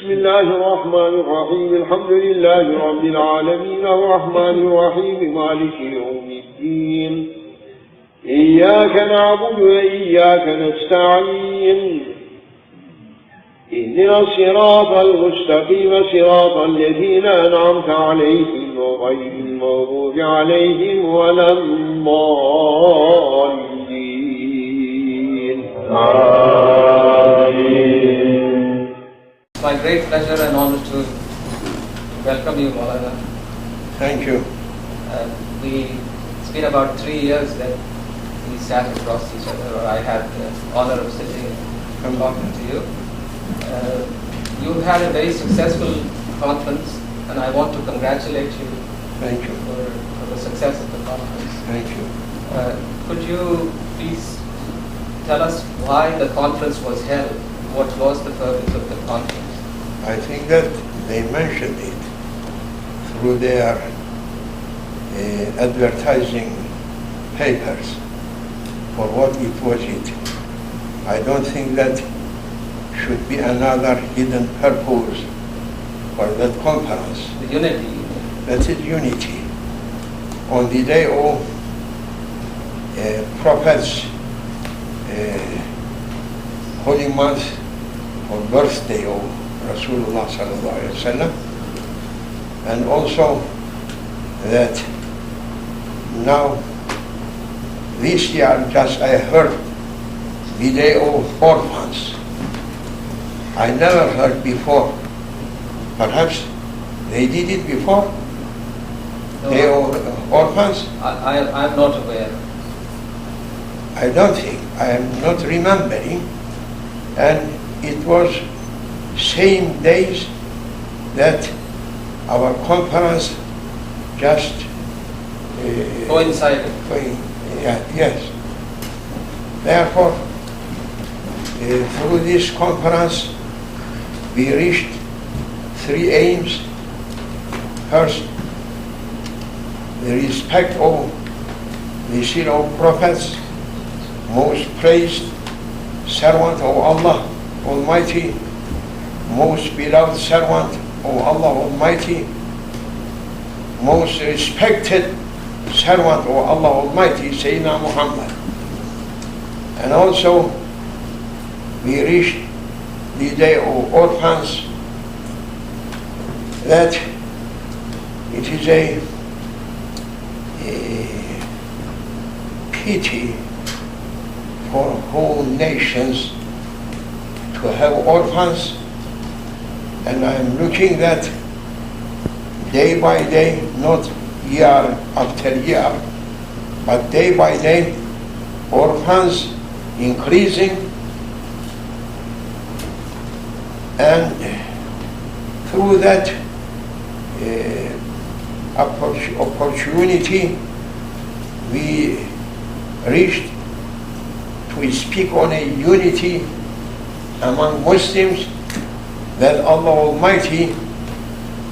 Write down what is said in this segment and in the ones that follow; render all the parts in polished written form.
Bismillah Rahmaanir Rahiim. Alhamdulillahi Rabbil Alameen. Rahmaanir Rahiim. Maliki Yawmiddin. Iyyaka na'budu wa iyyaka nasta'in. اهدنا الصراط المستقيم صراط الذين أنعمت عليهم غير المغضوب عليهم ولا الضالين. It's my great pleasure and honor to welcome you, Mawlana. Thank you. It's been about 3 years that we sat across each other, or I had the honor of sitting and talking to you. You had a very successful conference, and I want to congratulate you. Thank you for the success of the conference. Thank you. Could you please tell us why the conference was held? What was the purpose of the conference? I think that they mentioned it through their advertising papers for what it was. I don't think that should be another hidden purpose for that conference. The unity. That is unity. On the day of Prophet's holy month or birthday of Rasulullah sallallahu alaihi wasallam, and also that now this year just I heard the day of orphans. I never heard before. Perhaps they did it before? No, They are orphans? I'm not aware. I don't think. I am not remembering. And it was same days that our conference just Coincided. Yes. Therefore, through this conference, we reached 3 aims. First, the respect of the seal of prophets, most praised servant of Allah Almighty, most beloved servant of Allah Almighty, most respected servant of Allah Almighty, Sayyidina Muhammad. And also, we reached the day of orphans, that it is a pity for whole nations to have orphans, and I am looking that day by day, not year after year, but day by day, orphans increasing. And through that opportunity, we reached to speak on a unity among Muslims, that Allah Almighty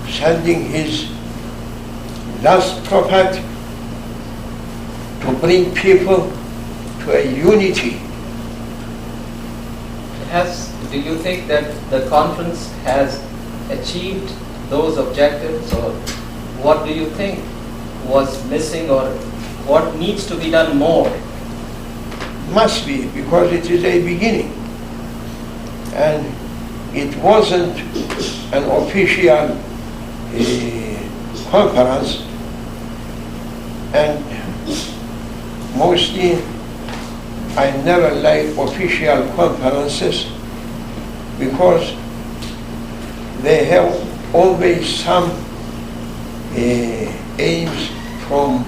sending His last prophet to bring people to a unity. Do you think that the conference has achieved those objectives, or what do you think was missing, or what needs to be done more? Must be, because it is a beginning, and it wasn't an official conference, and mostly I never like official conferences, because they have always some aims from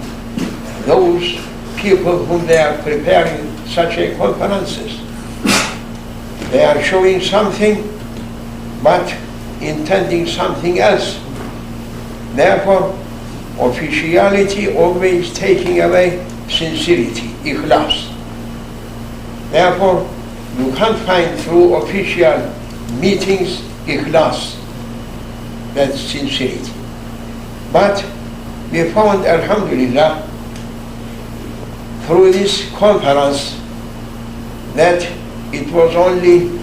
those people whom they are preparing such a conferences. They are showing something but intending something else. Therefore, officiality always taking away sincerity, ikhlas. Therefore, you can't find through official meetings ikhlas, that's sincerity. But we found, alhamdulillah, through this conference, that it was only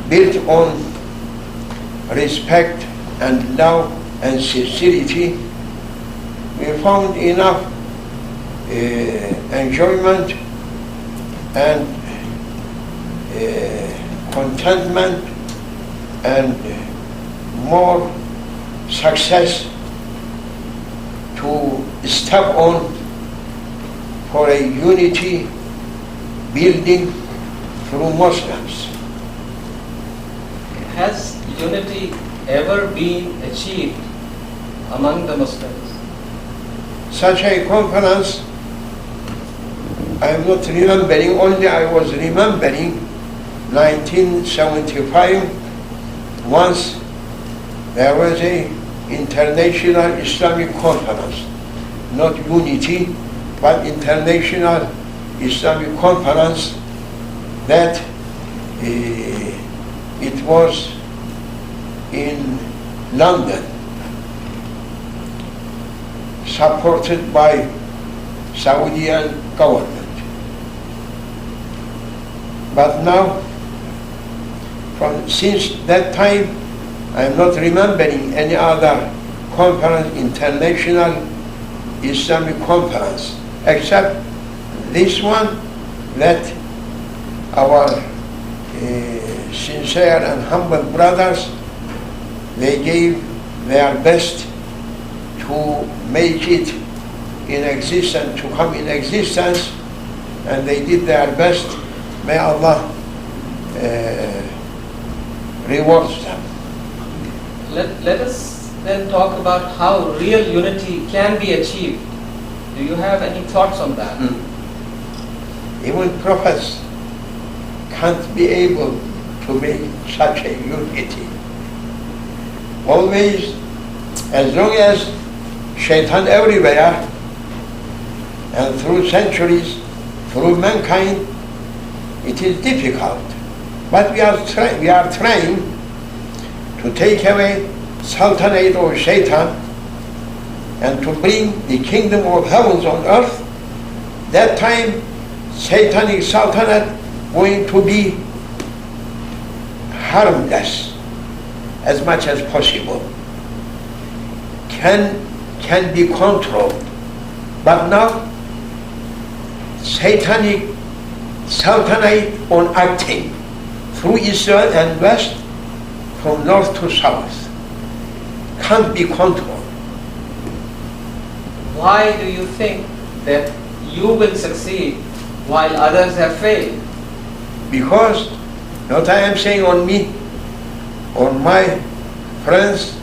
built on respect and love and sincerity, we found enough enjoyment and contentment and more success to step on for a unity building through Muslims. Has unity ever been achieved among the Muslims? Such a conference, I am not remembering, only I was remembering 1975, once there was a international Islamic conference, not unity, but international Islamic conference that it was in London, supported by Saudian government. But now, since that time, I am not remembering any other conference, international Islamic conference, except this one that our sincere and humble brothers, they gave their best to make it in existence, to come in existence, and they did their best. May Allah reward them. Let us then talk about how real unity can be achieved. Do you have any thoughts on that? Even prophets can't be able to make such a unity. Always, as long as shaitan everywhere, and through centuries, through mankind, it is difficult. But we are trying to take away sultanate of shaitan and to bring the kingdom of heavens on earth. That time, satanic sultanate going to be harmless as much as possible, can be controlled. But now, satanic sultanate on acting through Israel and West, from north to south, can't be controlled. Why do you think that you will succeed while others have failed? Because, what I am saying on me, on my friends,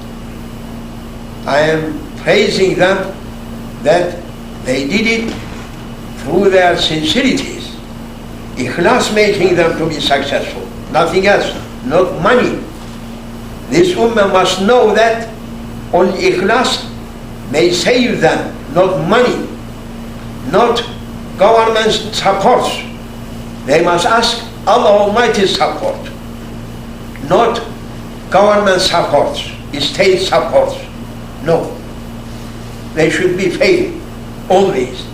I am praising them that they did it through their sincerities. Ikhlas making them to be successful, nothing else, not money. This ummah must know that only ikhlas may save them, not money, not government support. They must ask Allah Almighty's support, not government support, state support. No. They should be faith always.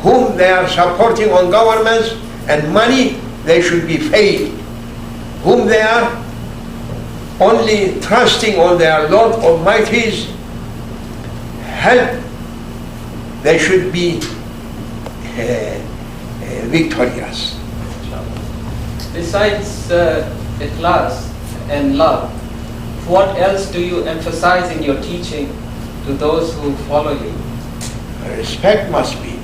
Whom they are supporting on governments and money, they should be faith. Whom they are only trusting on their Lord Almighty's help, they should be victorious. Besides Ikhlas and love, what else do you emphasize in your teaching to those who follow you? Respect must be.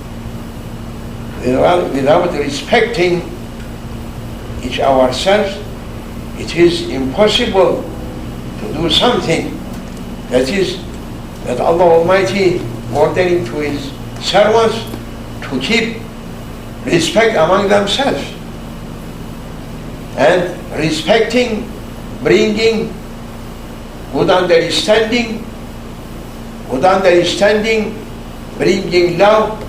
Without respecting each ourselves, it is impossible to do something that Allah Almighty ordering to His servants to keep respect among themselves. And respecting, bringing good understanding, bringing love,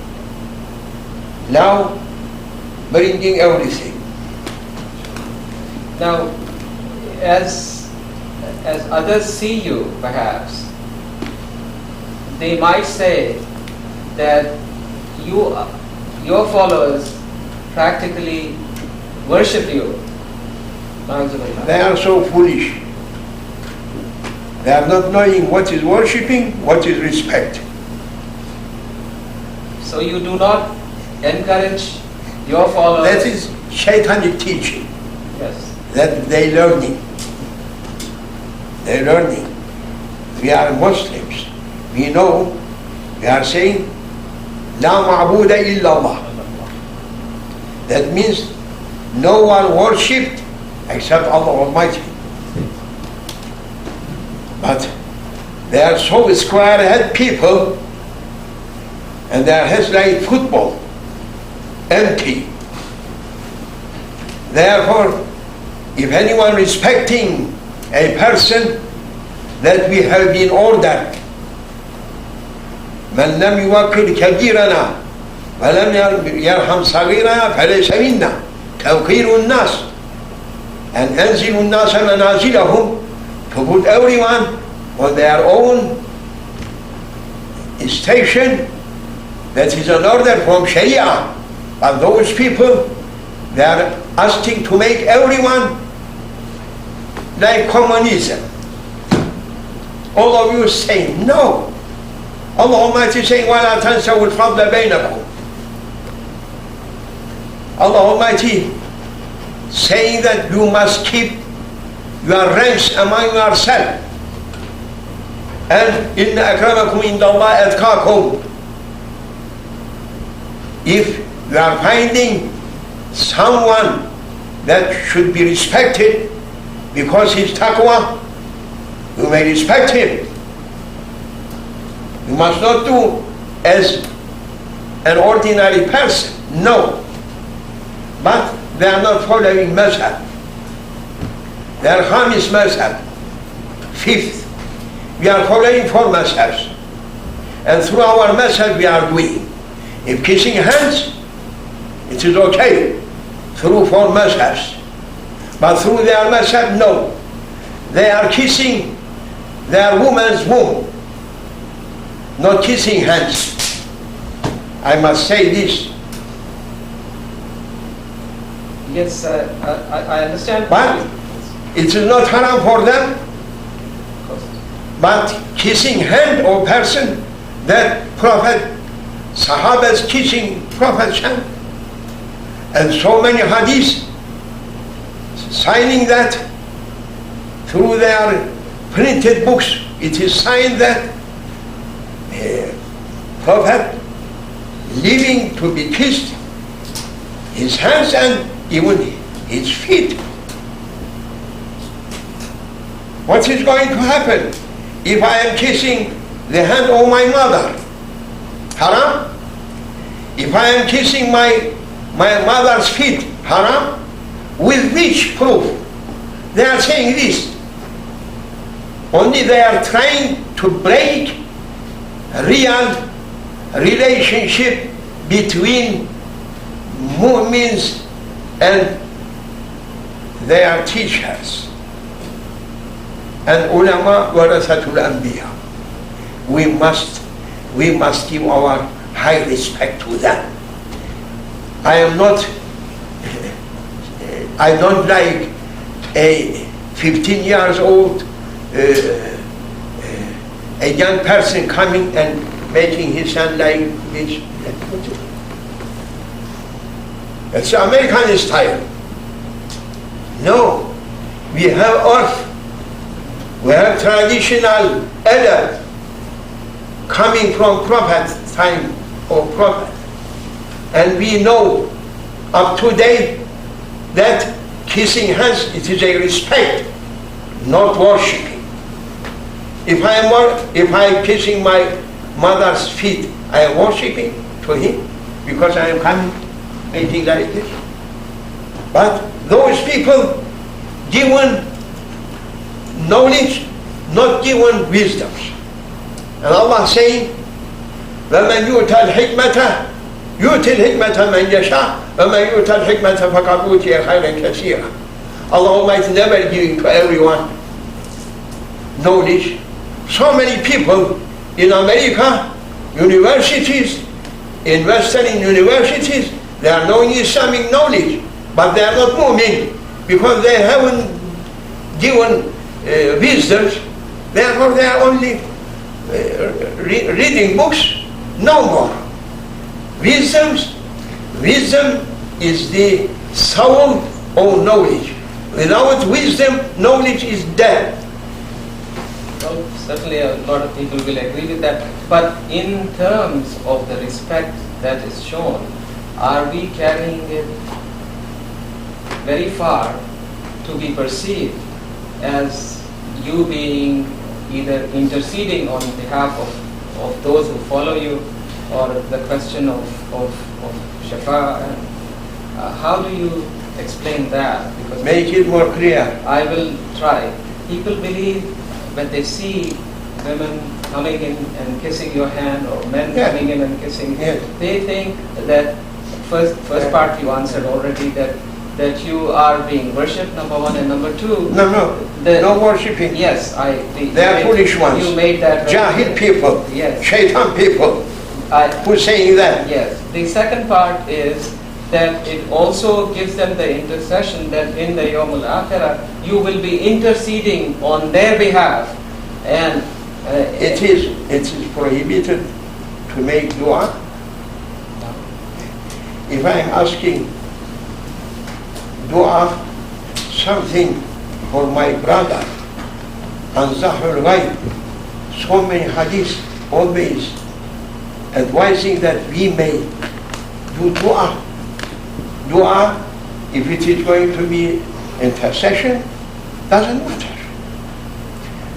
bringing everything. Now, as others see you, perhaps, they might say that your followers practically worship you. They are so foolish. They are not knowing what is worshipping, what is respect. So you do not encourage your followers? That is shaitanic teaching. Yes. That they learning. They learning. We are Muslims. We know, we are saying, La ma'buda illallah. That means no one worshipped except Allah Almighty. But they are so square-head people, and their heads like football, empty. Therefore, if anyone respecting a person, that we have been ordered, من لم يوقر كبيرنا ولم يرحم صغيرنا فليس منا توقير الناس and أنزل الناس منازلهم, to put everyone on their own station. That is an order from Sharia. But those people, they are asking to make everyone like communism. All of you say no. Allah Almighty is saying, وَلَا تَنْسَوُا الْفَضْلَ بَيْنَكُمْ. Allah Almighty saying that you must keep your ranks among yourselves. And إِنَّ أَكْرَمَكُمْ عِنْدَ اللَّهِ أَتْقَاكُمْ. If you are finding someone that should be respected because his taqwa, you may respect him. You must not do as an ordinary person. No. But they are not following Madhab. They are Khamis Madhab. Fifth. We are following 4 Madhabs. And through our Madhab we are doing. If kissing hands, it is okay. Through 4 Madhabs. But through their Madhab, no. They are kissing their woman's womb, not kissing hands. I must say this. Yes, I understand. But it is not haram for them. But kissing hand or person, that Prophet, Sahabas kissing Prophet's hand, and so many hadiths signing that through their printed books, it is signed that Prophet living to be kissed, his hands and even his feet. What is going to happen if I am kissing the hand of my mother? Haram? If I am kissing my mother's feet, haram? With which proof? They are saying this. Only they are trying to break real relationship between mu'mins and their teachers. And ulama warathatul anbiya. We must give our high respect to them. I don't like a 15 years old a young person coming and making his hand like this. It's American style. No, we have earth. We have traditional adab coming from Prophet time or Prophet. And we know up to date that kissing hands, it is a respect, not worshipping. If I am kissing my mother's feet, I am worshipping to him because I am coming making like this. But those people given knowledge, not given wisdoms. And Allah saying, وَمَنْ يُؤْتَ الْحِكْمَةَ يُؤْتِ الْحِكْمَةَ مَنْ يَشَاءُ وَمَنْ يُؤْتَ الْحِكْمَةَ فَقَدْ أُوتِيَ خَيْرًا كَثِيرًا. Allah Almighty never giving to everyone knowledge. So many people in America, universities, in Western universities, they are knowing Islamic knowledge, but they are not moving. because they haven't given wisdom, therefore they are only reading books. No more. Wisdom is the soul of knowledge. Without wisdom, knowledge is dead. Well, certainly a lot of people will agree with that. But in terms of the respect that is shown, are we carrying it very far to be perceived as you being either interceding on behalf of those who follow you, or the question of shafa? And how do you explain that? Because make it more clear. I will try. People believe when they see women coming in and kissing your hand, or men coming in and kissing, they think that first part you answered already, that you are being worshipped, number one, and number two. No worshipping. Yes, they are foolish ones. You made that. Jahil people. Yes. Shaitan people. Who's saying that? Yes. The second part is that it also gives them the intercession that in the Yawm al-Akhirah you will be interceding on their behalf, and it is prohibited to make dua. If I am asking dua something for my brother and Zahul Ghaib, so many hadiths always advising that we may do dua. Dua, if it is going to be intercession, doesn't matter.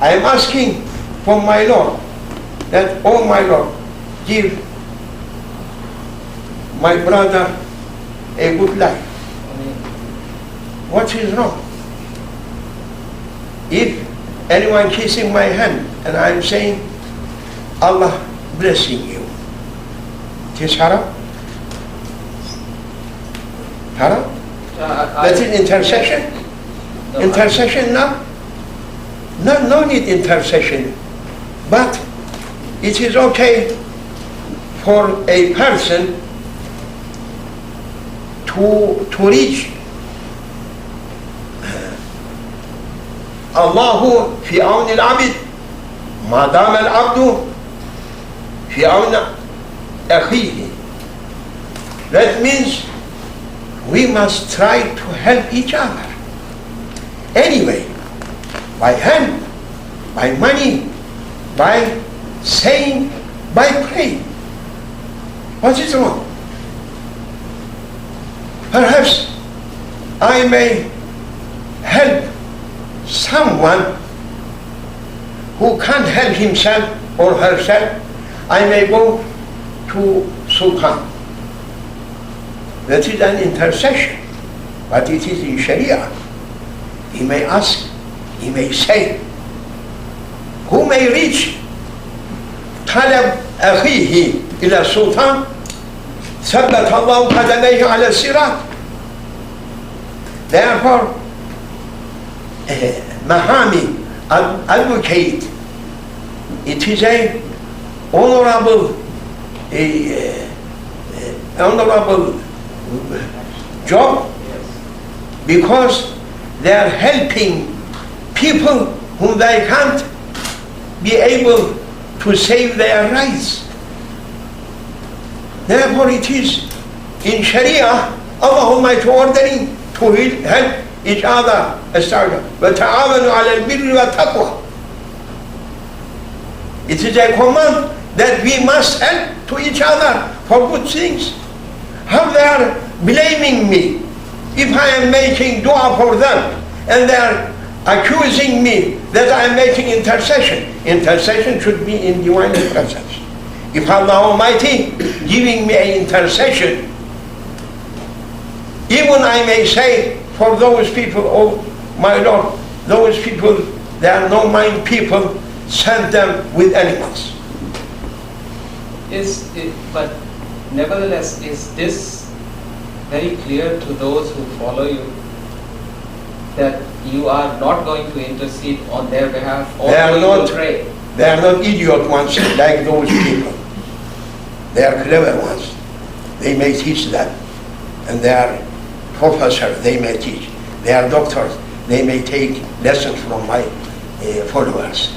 I am asking for my Lord that, oh my Lord, give my brother a good life. What is wrong? If anyone kissing my hand and I am saying, Allah blessing you, it is haram? Haram? That is intercession? No, intercession now? No need intercession. But it is okay for a person to reach Allahu fi awni al-abid ma dama al-abdu fi awni akhihi. That means we must try to help each other. Anyway, by hand, by money, by saying, by praying. What is wrong? Perhaps I may help someone who can't help himself or herself. I may go to Sultan. That is an intercession, but it is in Sharia. He may ask, he may say, who may reach طلب أخيه إلى السلطان ثبت الله قدميه على الصراط. Therefore, Mahami, advocate, it is a honorable job, because they are helping people whom they can't be able to save their rights. Therefore it is in Sharia, Allah Almighty ordering to help each other. وَتَعَاوَنُوا عَلَى الْبِرِّ وَالتَّقْوَى. It is a command that we must help to each other for good things. How they are blaming me if I am making dua for them, and they are accusing me that I am making intercession. Intercession should be in divine presence. If Allah Almighty giving me an intercession, even I may say for those people, oh my Lord, those people, they are no mind people, send them with animals. But nevertheless, is this very clear to those who follow you, that you are not going to intercede on their behalf, or They are not pray? They are not idiot ones like those people. They are clever ones. They may teach that, and they are professors, they may teach. They are doctors. They may take lessons from my followers.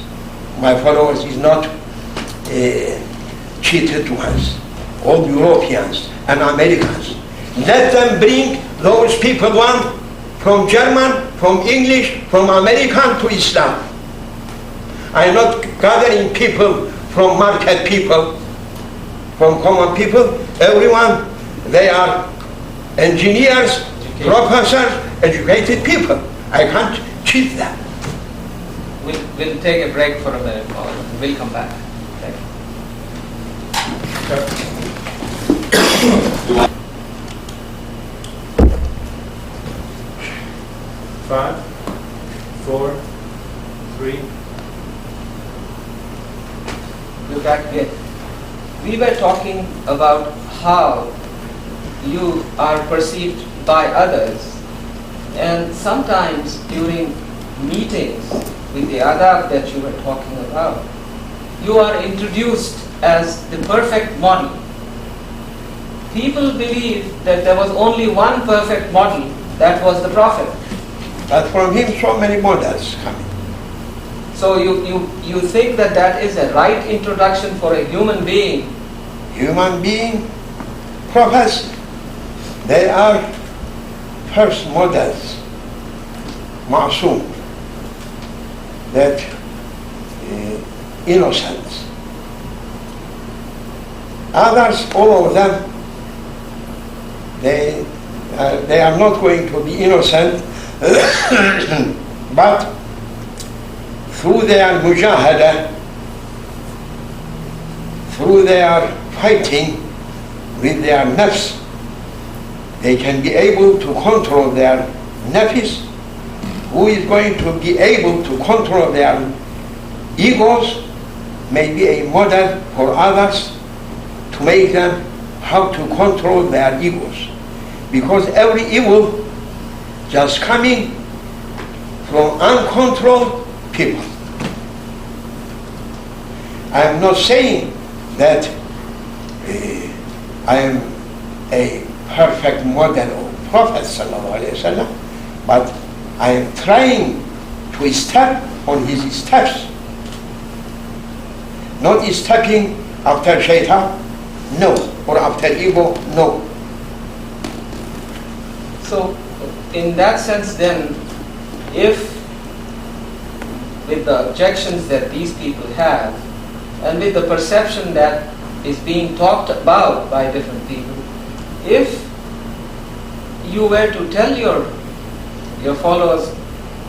My followers is not cheated ones, all Europeans and Americans. Let them bring those people, one from German, from English, from American to Islam. I am not gathering people from market people, from common people. Everyone, they are engineers, professors, educated people. I can't cheat them. We'll take a break for a minute, and we'll come back. Thank you. 5, 4, 3. We're back again. We were talking about how you are perceived by others, and sometimes during meetings with the adab that you were talking about, you are introduced as the perfect model. People believe that there was only one perfect model, that was the Prophet. But from him so many models coming. So you think that that is a right introduction for a human being? Human being, prophets, they are first models, ma'soom, that innocence. Others, all of them, they are not going to be innocent, but through their mujahada, through their fighting with their nafs, they can be able to control their nafs. Who is going to be able to control their egos may be a model for others to make them how to control their egos. Because every evil just coming from uncontrolled people. I am not saying that I am a perfect model of Prophet ﷺ, but I am trying to step on his steps. Not stepping after shaitan, no, or after ego, no. So, in that sense then, if with the objections that these people have, and with the perception that is being talked about by different people, if you were to tell your followers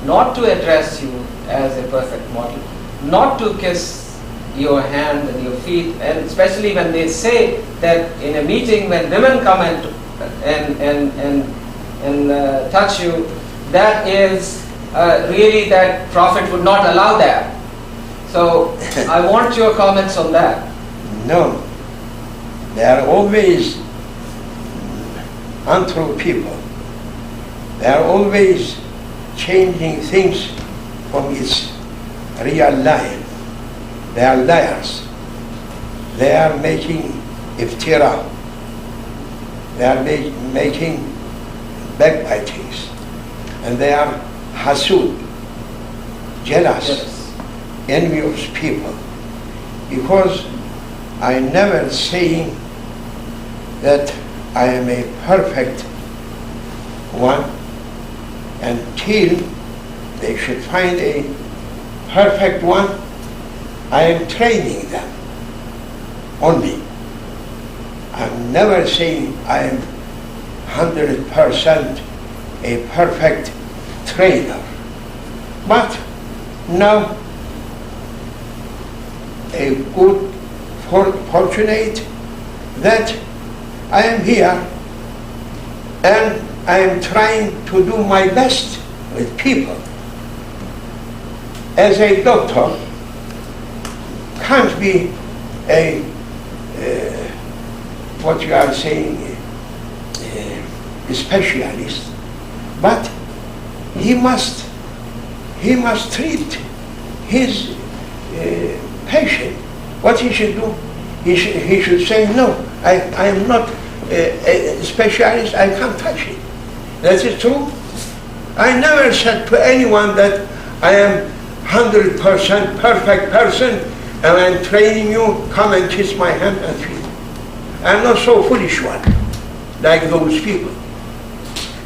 not to address you as a perfect model, not to kiss your hand and your feet, and especially when they say that in a meeting when women come and touch you, that is really that Prophet would not allow that. So I want your comments on that. No, they are always untrue people. They are always changing things from its real life. They are liars. They are making iftira. They are making backbitings. And they are hasud, jealous, envious people. Because I never saying that I am a perfect one until they should find a perfect one. I am training them only. I'm never saying I am 100% a perfect trainer. But now a good fortunate that I am here and I am trying to do my best with people. As a doctor, can't be a what you are saying a specialist, but he must treat his patient. What he should do? He should say, no, I am not a specialist, I can't touch it. That is true. I never said to anyone that I am 100% perfect person and I'm training you, come and kiss my hand and feet. I'm not so foolish one, like those people.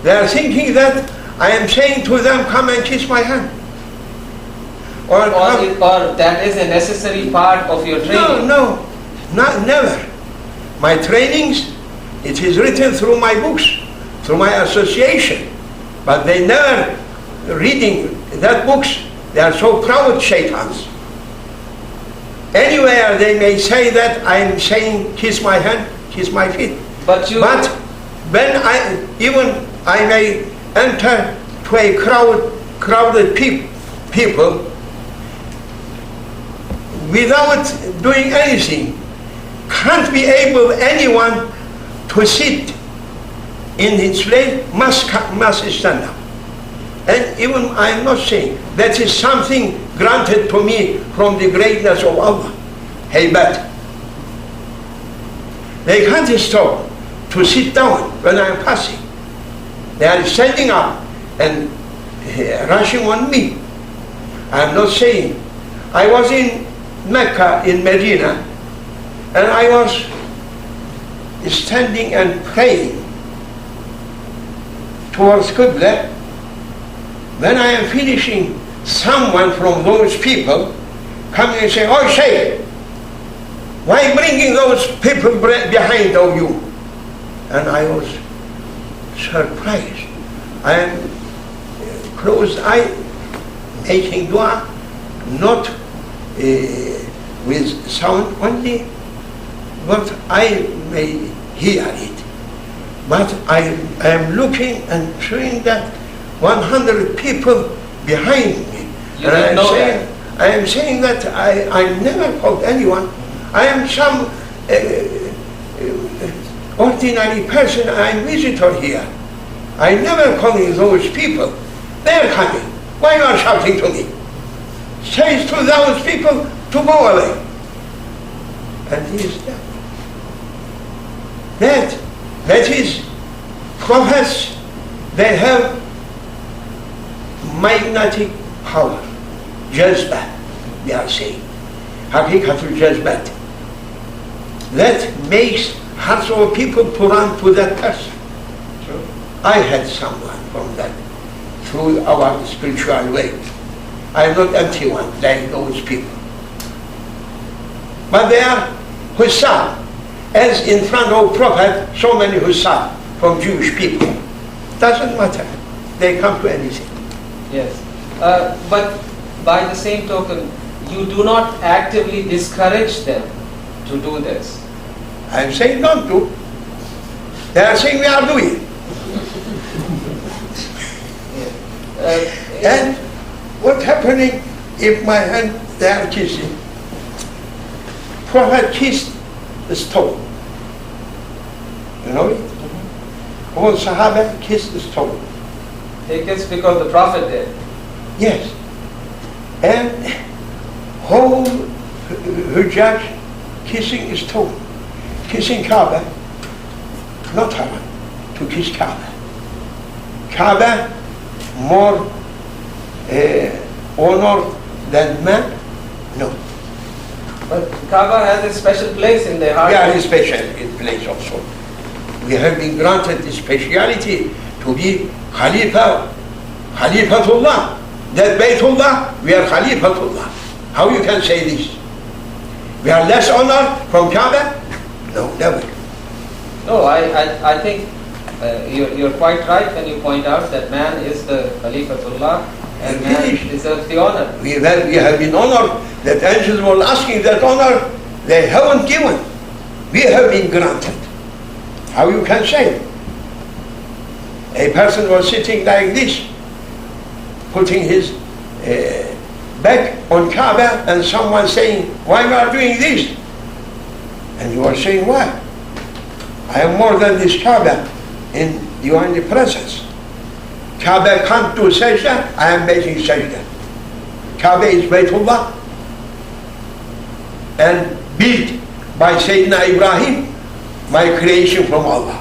They are thinking that I am saying to them, come and kiss my hand. Or that is a necessary part of your training. No, never. My trainings, it is written through my books, through my association. But they never reading that books. They are so proud shaitans. Anywhere they may say that I am saying kiss my hand, kiss my feet. But when I may enter to a crowded people without doing anything, can't be able anyone to sit in his place, must stand up. And even I am not saying that is something granted to me from the greatness of Allah. Hey, but they can't stop to sit down when I am passing. They are standing up and rushing on me. I am not saying. I was in Mecca, in Medina, and I was standing and praying towards Qibla. When I am finishing, someone from those people coming and saying, "Oh, Shaykh, why bringing those people behind of you?" And I was surprised. I am closed eye, making dua, not with sound only, but I may hear it. But I am looking and seeing that 100 people behind me. You don't know that? I am saying that I never called anyone. I am some ordinary person. I am visitor here. I never calling those people. They are coming. Why you are shouting to me? Says to those people to go away. And he is dead. That is, prophets, they have magnetic power. Judgement, they are saying. Haqiqatul judgment. That makes hearts of people to run to that person. I had someone from that through our spiritual way. I am not empty one like those people. But they are Hussar, as in front of Prophet, so many Hussar from Jewish people. Doesn't matter. They come to anything. Yes. But by the same token, you do not actively discourage them to do this. I am saying don't do. They are saying we are doing. And what's happening if my hand, they are kissing? Prophet kissed the stone. You know it? All Sahaba kissed the stone. They kissed because the Prophet did. Yes. And whole Hujjaj kissing stone, kissing Kaaba, not haram to kiss Kaaba. Kaaba more honored than man? No. But Kaaba has a special place in their heart. Yeah, a special place also. We have been granted the speciality to be Khalifatullah. That Baytullah, we are Khalifatullah. How you can say this? We are less honored from Kaaba? No, never. No, I think you're quite right when you point out that man is the Khalifatullah and man deserves the honor. We have been honored. That angels were asking that honor, they haven't given. We have been granted. How you can say? A person was sitting like this, putting his back on Kaaba, and someone saying, "Why you are doing this?" And you are saying, "Why? I am more than this Kaaba, and you are in the presence. Kaaba can't do sajda, I am making sajda. Kaaba is Baytullah, and built by Sayyidina Ibrahim, my creation from Allah."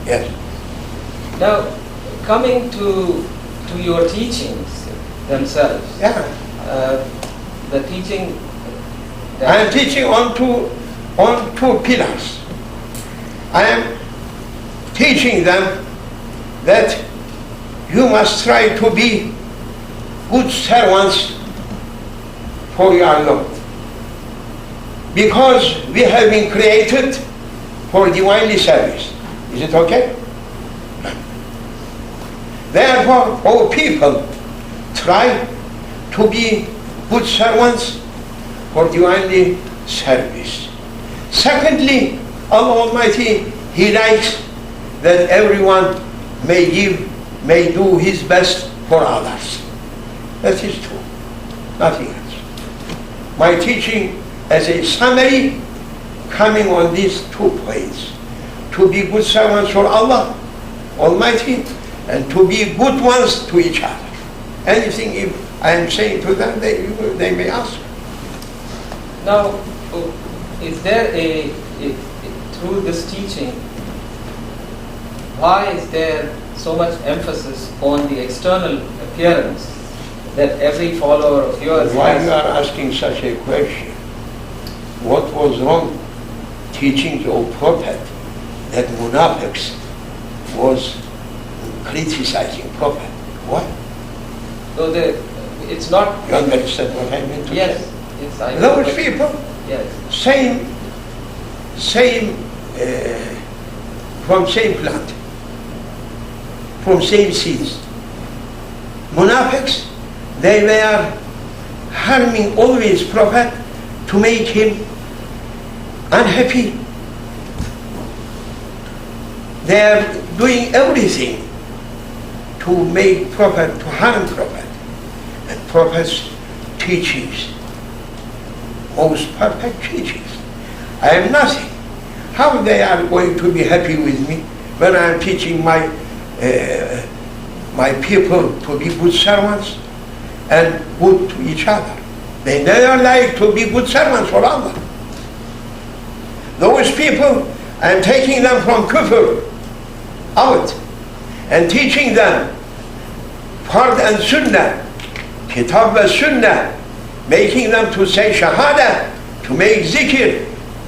Yes. Now, coming to your teachings themselves, Yeah. the teaching that I am teaching on two pillars. I am teaching them that you must try to be good servants for your Lord. Because we have been created for divinely service. Is it okay? Therefore, all people try to be good servants for divinely service. Secondly, Allah Almighty, He likes that everyone may do his best for others. That is true, nothing else. My teaching as a summary coming on these 2 points: to be good servants for Allah Almighty and to be good ones to each other. Anything if I am saying to them, they may ask. now is there through this teaching, why is there so much emphasis on the external appearance that every follower of yours Why has? you are asking such a question? What was wrong teaching the Prophet that Munafiqs was criticizing Prophet? What? So it's not. You understand what I mean to Yes, say? yes, I know. Those people, Yes. same, from same plant, from same seeds. Munafiqs, they were harming always Prophet to make him unhappy. They are doing everything to make Prophet, to harm Prophet. And Prophet's teachings, most perfect teachings. I am nothing. How they are going to be happy with me when I am teaching my people to be good servants and good to each other? They never like to be good servants for Allah. Those people, I am taking them from kufr out and teaching them Qur'an and Sunnah, Kitab and Sunnah, making them to say Shahada, to make zikr,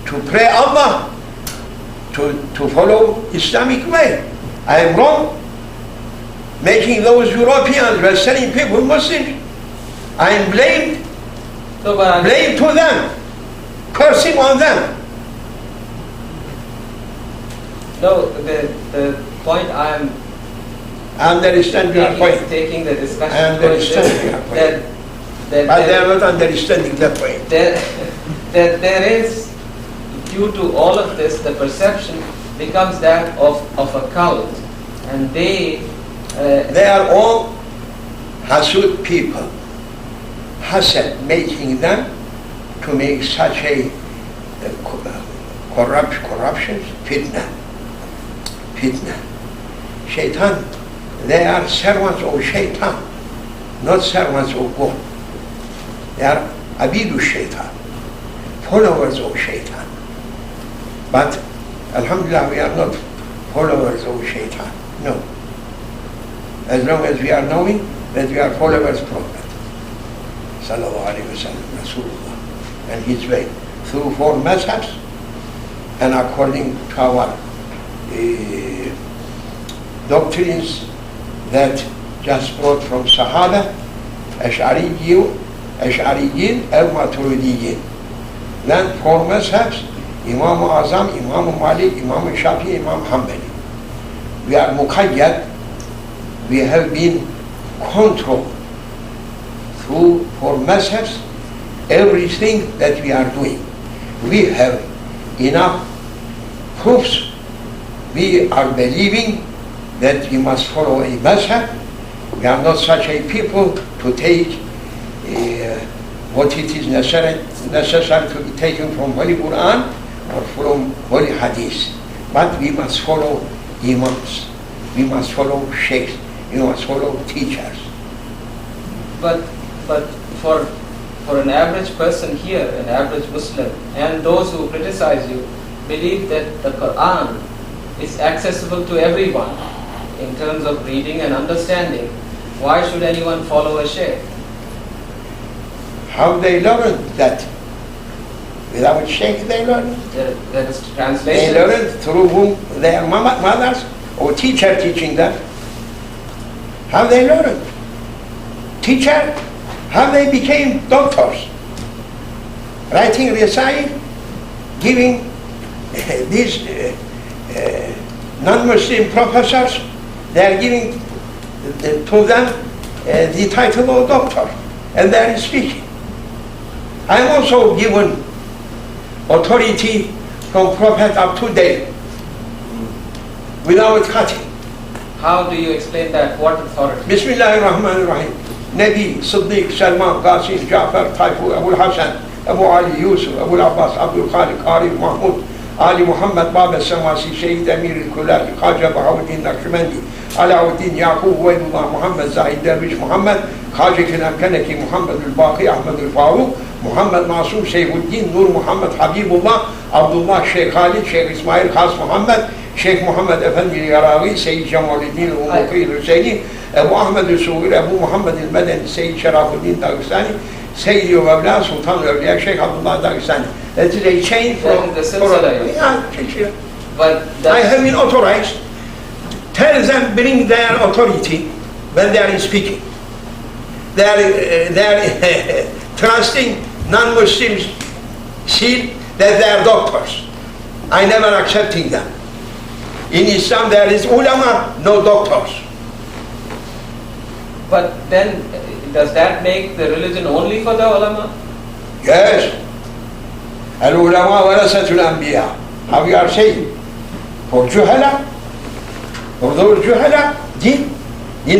to pray Allah, to follow Islamic way. I am wrong making those Europeans, Western people, Muslims. I am blamed to them, cursing on them. No, the point I am Understand your point. taking the discussion I understand your point. that But they are not understanding that point. there is, due to all of this, the perception becomes that of a cult, and they are all hasud people. Hasad, making them to make such a corruptions, fitna. Shaitan, they are servants of Shaitan, not servants of God. They are abidu Shaitan, followers of Shaitan. But Alhamdulillah, we are not followers of Shaitan. No. As long as we are knowing that we are followers of Prophet Sallallahu Alaihi Wasallam, Rasulullah, and his way, through 4 Madhabs, and according to our doctrines that just brought from Sahaba, Ash'ariyin, and Maturidiyin. Then 4 Madhabs, Imam Azam, Imam Malik, Imam Shafi, Imam Hanbali. We are muqayyad, we have been controlled through 4 Madhabs, everything that we are doing. We have enough proofs. We are believing that we must follow a Madhab. We are not such a people to take what it is necessary to be taken from Holy Qur'an or from Holy Hadith. But we must follow Imams. We must follow Sheikhs. We must follow teachers. But for an average person here, an average Muslim, and those who criticize you, believe that the Qur'an is accessible to everyone in terms of reading and understanding, why should anyone follow a shaykh? How they learned that? Without shaykh they learned. There is They translation. learned through whom? Their mothers or teacher teaching them. How they learned? Teacher. How they became doctors? Writing recite, giving these non-Muslim professors, they are giving to them the title of doctor, and they are speaking. I am also given authority from Prophet up to date, without cutting. How do you explain that? What authority? Bismillahir, Rahmaanir. Nabi, Siddiq, Salman, Qasim, Ja'far, Taifu, Abu Hassan, Abu Ali, Yusuf, Abu Abbas, Abdul Khaliq, Arif, Mahmud, Ali Muhammad, Baba Samasi, Shaykh Amir al-Kulaki, Khaja al-Naqshbandi, Alauddin, Yaqub, Waidullah, Muhammad, Zahid Dervish, Muhammad, Khaja Kanaki, Muhammad al-Baqi, Ahmad al-Faruq, Muhammad Masum, Sayfuddin, Nur Muhammad, Habibullah, Abdullah, Shaykh Khalid, Shaykh Ismail, Khas Muhammad, Shaykh Muhammad Efendi al-Yarawi, Sayyid Jamaluddin al-Muqir al-Husayni, Abu Ahmad al-Sughir, Abu Muhammad al-Madani, Sayyid Sharafuddin Dagestani, Sayyid Yawabla, Sultan al-Awliya, Shaykh Abdullah Dagestani. That is a chain from the silsila. Yeah, But I have been authorized. Tell them bring their authority when they are speaking. They are trusting non-Muslims see that they are doctors. I never accepting them. In Islam there is ulama, no doctors. But then, does that make the religion only for the ulama? Yes. Al-ulama warasatul anbiya. How we are saying? For juhala? For those juhala? Din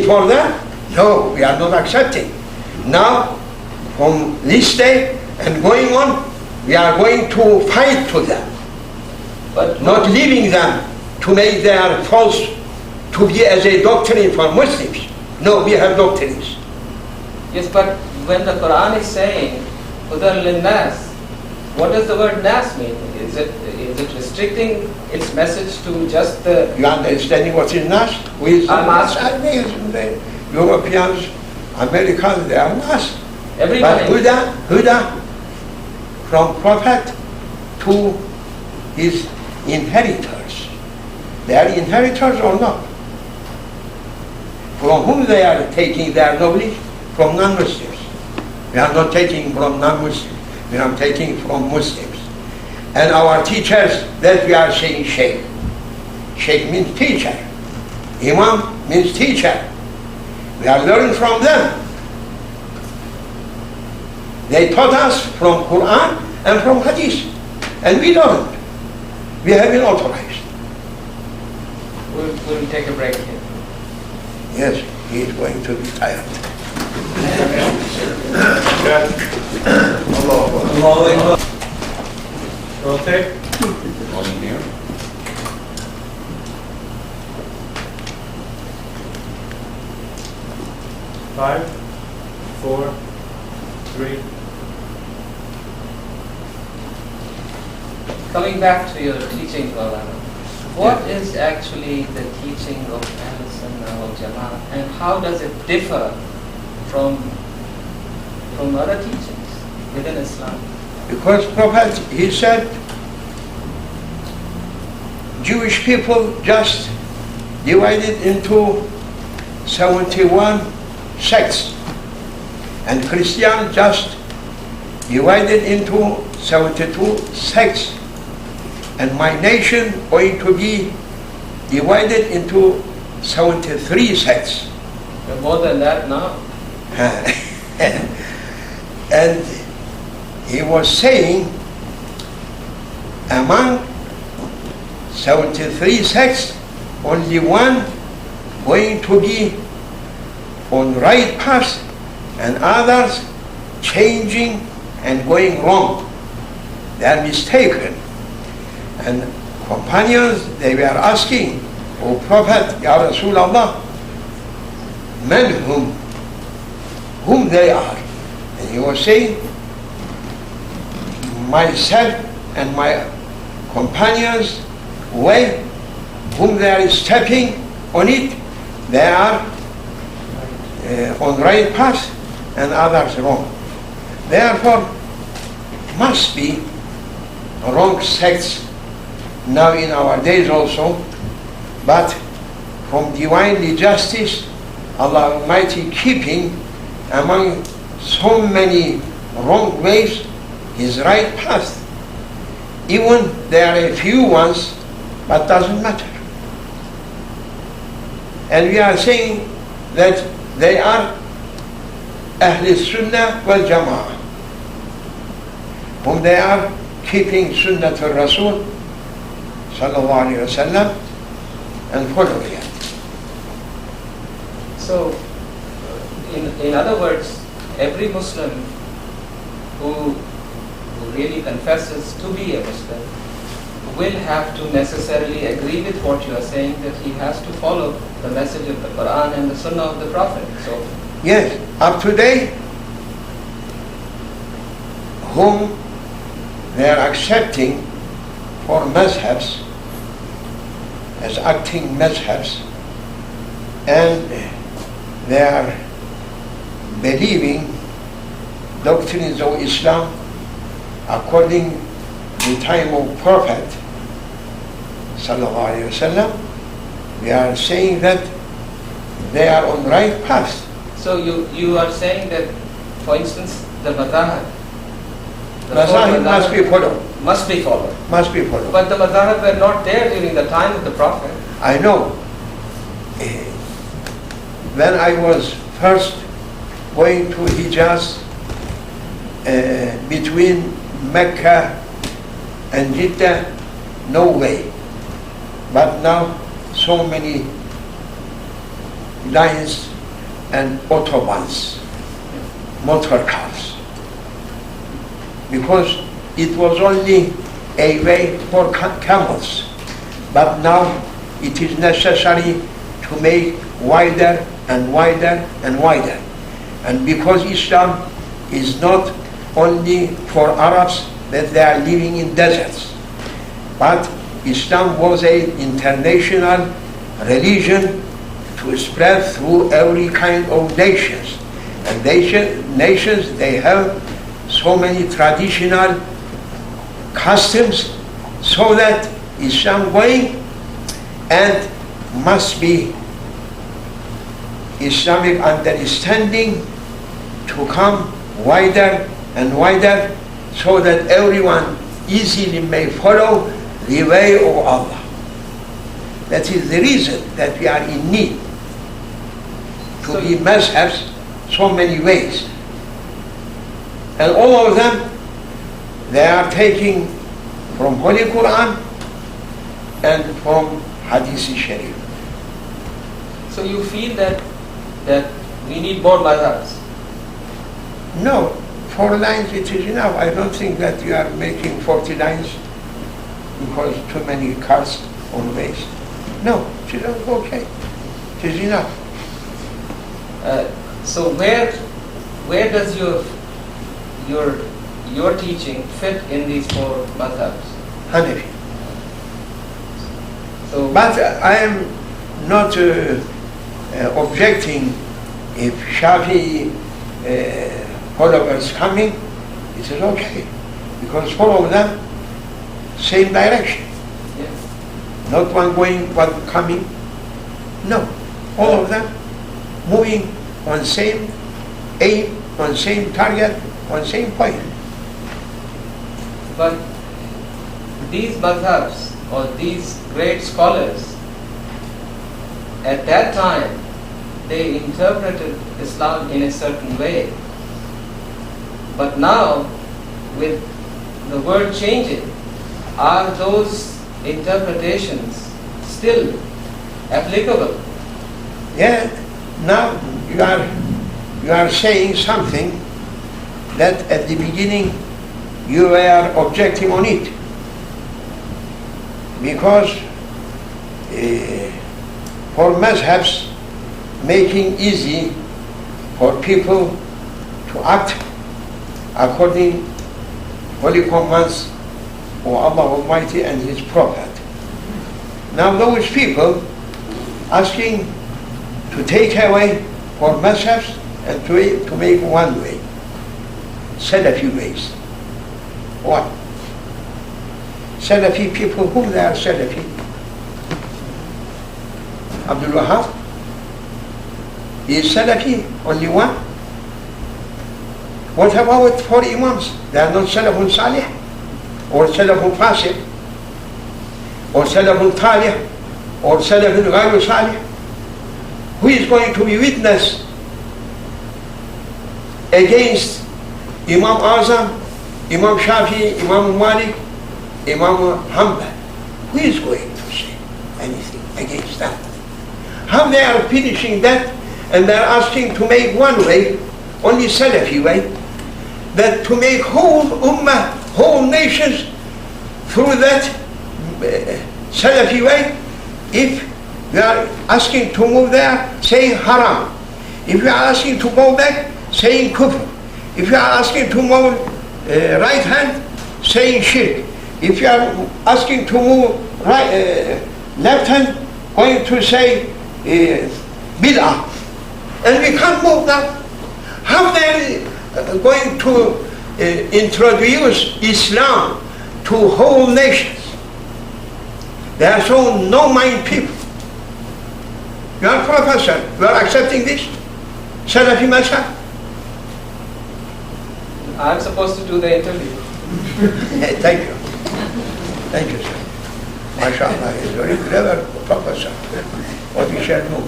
for them? No, we are not accepting. Now, from this day and going on, we are going to fight to them. But Not leaving them to make their false to be as a doctrine for Muslims. No, we have doctrines. yes, but when the Quran is saying Hudan lin-nas, what does the word nas mean? Is it restricting its message to just the... You understanding what is Nas? Who is I'm Nas? asking. The Europeans, Americans, they are Nas. Everybody. But Huda, from Prophet to his inheritors. They are inheritors or not? From whom they are taking their knowledge? From non-Muslims. We are not taking from non-Muslims. We are taking from Muslims. And our teachers, that we are saying Shaykh. Shaykh means teacher. Imam means teacher. We are learning from them. They taught us from Qur'an and from Hadith. And we learned. We have been authorized. We'll take a break here. Yes, he is going to be tired. Okay. Volunteer. Five, four, three. Coming back to your teaching, Mawlana, what is actually the teaching of al-Sunnah wal-Jamat, and how does it differ from other teachings within Islam? Because Prophet, he said, Jewish people just divided into 71 sects, and Christian just divided into 72 sects, and my nation going to be divided into 73 sects. There are more than that now. And he was saying, among 73 sects, only one going to be on right path, and others changing and going wrong. They are mistaken. And companions, they were asking, O Prophet, Ya Rasulullah, men whom they are. And he was saying, myself and my companions way, whom they are stepping on it, they are on right path and others wrong. Therefore, must be wrong sects now in our days also, but from divinely justice, Allah Almighty keeping among so many wrong ways His right path. Even there are a few ones, but doesn't matter. And we are saying that they are al-Sunnah wal-Jamat, whom they are keeping Sunnah al-Rasul sallallahu alayhi wa sallam and following it. So, in other words, every Muslim who really confesses to be a Muslim will have to necessarily agree with what you are saying, that he has to follow the message of the Qur'an and the Sunnah of the Prophet. So, yes, up to date, whom they are accepting for Madhabs, as acting Madhabs, and they are believing doctrines of Islam according to the time of Prophet sallallahu alaihi wasallam. We are saying that they are on right path. so you are saying that, for instance, the Madhab, Mazahib must be followed. must be followed. Must be followed. But the Madhab were not there during the time of the Prophet. I know. When I was first going to Hijaz, between Mecca and Jeddah, no way. But now so many lines and autobahns, motor cars. Because it was only a way for camels. But now it is necessary to make wider and wider and wider. And because Islam is not only for Arabs that they are living in deserts, but Islam was an international religion to spread through every kind of nations. And nations, they have so many traditional customs, so that Islam going and must be Islamic understanding to come wider and wider, so that everyone easily may follow the way of Allah. That is the reason that we are in need to be Madhabs so many ways. And all of them, they are taking from Holy Qur'an and from Hadith Sharif. So you feel that we need more Madhabs? No, 4 lines it is enough. I don't think that you are making 40 lines because too many cars on ways. No, it is okay. It is enough. So where does your teaching fit in these 4 Madhabs? Hanafi. So, But I am not objecting if Shafi followers coming, it is okay, because follow them same direction. yeah. Not one going, one coming. No, all of them moving on same aim, on same target, on same point. But these Madhabs, or these great scholars, at that time, they interpreted Islam in a certain way. But now, with the world changing, are those interpretations still applicable? Yeah, now you are saying something that at the beginning you were objecting on it, because for Madhabs making easy for people to act according Holy commands of Allah Almighty and His Prophet. Now those people asking to take away for Madhabs and to make one way. Salafi ways. What? Salafi people, whom they are Salafi? Abdul Wahab? He is Salafi, only one. What about 4 Imams? They are not Salafun Salih, or Salafun Fasid, or Salafun Talih, or Salafun Ghayru Salih. Who is going to be witness against Imam Azam, Imam Shafi, Imam Malik, Imam Hanbal? Who is going to say anything against that? How they are finishing that, and they are asking to make one way, only Salafi way, that to make whole ummah, whole nations through that Salafi way. If we are asking to move there, saying haram. If we are asking to go back, saying kufr. If you are asking to move right hand, saying shirk. If you are asking to move left hand, going to say bid'ah. And we can't move that. How they are going to introduce Islam to whole nations? They are so no-mind people. You are professor, you are accepting this? Salafi Madhab? I'm supposed to do the interview. Thank you. Thank you, sir. MashaAllah, he is very clever professor. What we shall do.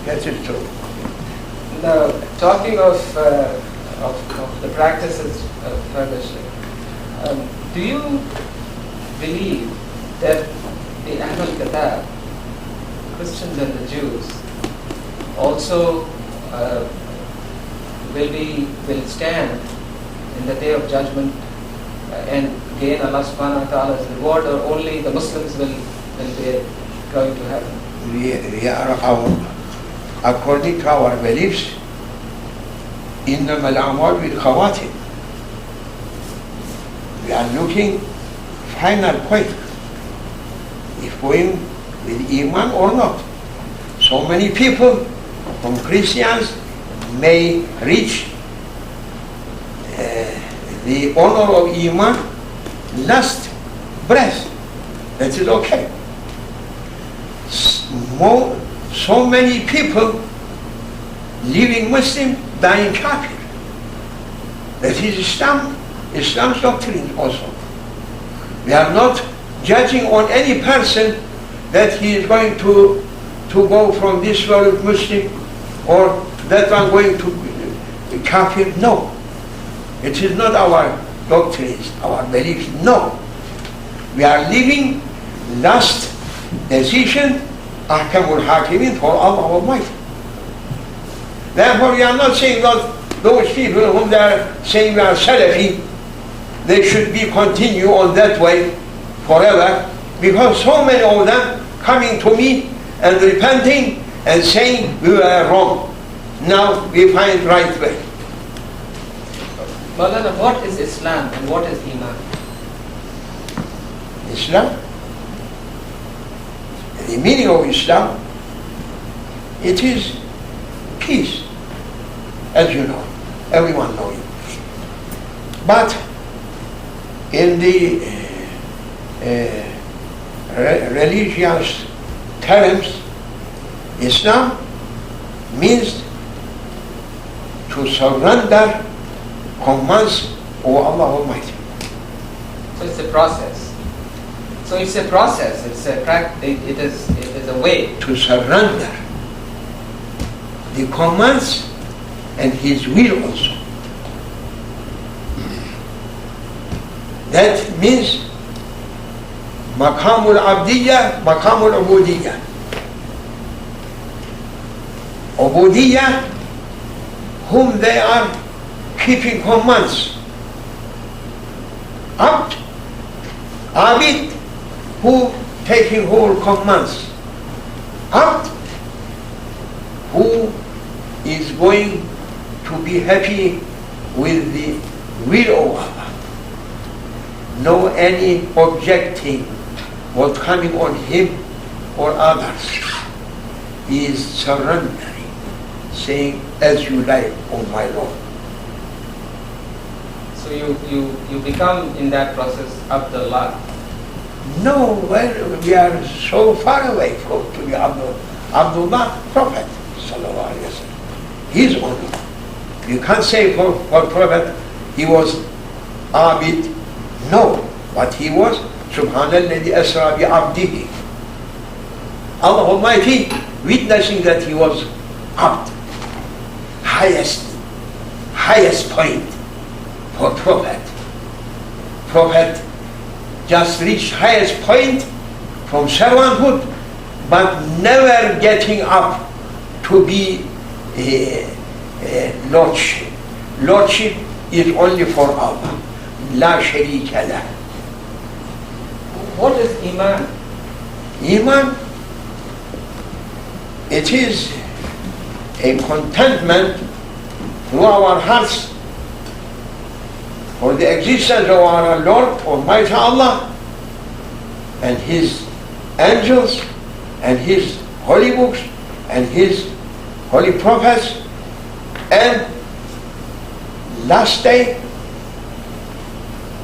That is true. Now, talking of the practices of furniture, do you believe that the al-Kitab, Christians and the Jews, also will stand in the day of judgment and gain Allah subhanahu wa ta'ala's reward, or only the Muslims will be going to heaven? We are according to our beliefs, إنما الأعمال بالخواتم. We are looking final point, if going with Iman or not. So many people from Christians may reach the honor of Iman last breath. That is okay. So many people living Muslim, dying kafir. That is Islam's doctrine also. We are not judging on any person that he is going to go from this world Muslim, or that one going to be kafir. No. It is not our doctrines, our beliefs. No. We are living last decision, Ahkamul Hakimin, for Allah Almighty. Therefore, we are not saying that those people whom they are saying we are Salafi, they should be continue on that way forever, because so many of them coming to me and repenting and saying we were wrong. Now we find right way. Mawlana, what is Islam and what is Iman? Islam, the meaning of Islam, it is peace, as you know, everyone knows it. But in the religious terms, Islam means to surrender commands of Allah Almighty. So it's a process. It is a way to surrender the commands and His will also. That means Maqamul Abdiyya, Maqamul Ubudiyya. Ubudiyya, whom they are keeping commands. Abd, Abid, who taking whole commands. Abd, who is going to be happy with the will of Allah. No any objecting what coming on him or others. He is surrendering. saying, as you like, O my Lord. So you become in that process Abdullah. No, we are so far away from to be Abdullah, Prophet, sallallahu alaihi wasallam. He's only. You can't say for Prophet he was Abid. No, but he was Subhanalladhi asra bi abdihi. Allah Almighty witnessing that he was Abd. Highest point for Prophet. Prophet just reached highest point from servanthood, but never getting up to be lordship. Lordship is only for Allah. La sharika lah. What is Iman? Iman, it is a contentment through our hearts for the existence of our Lord Almighty Allah and His angels and His holy books and His holy prophets and last day,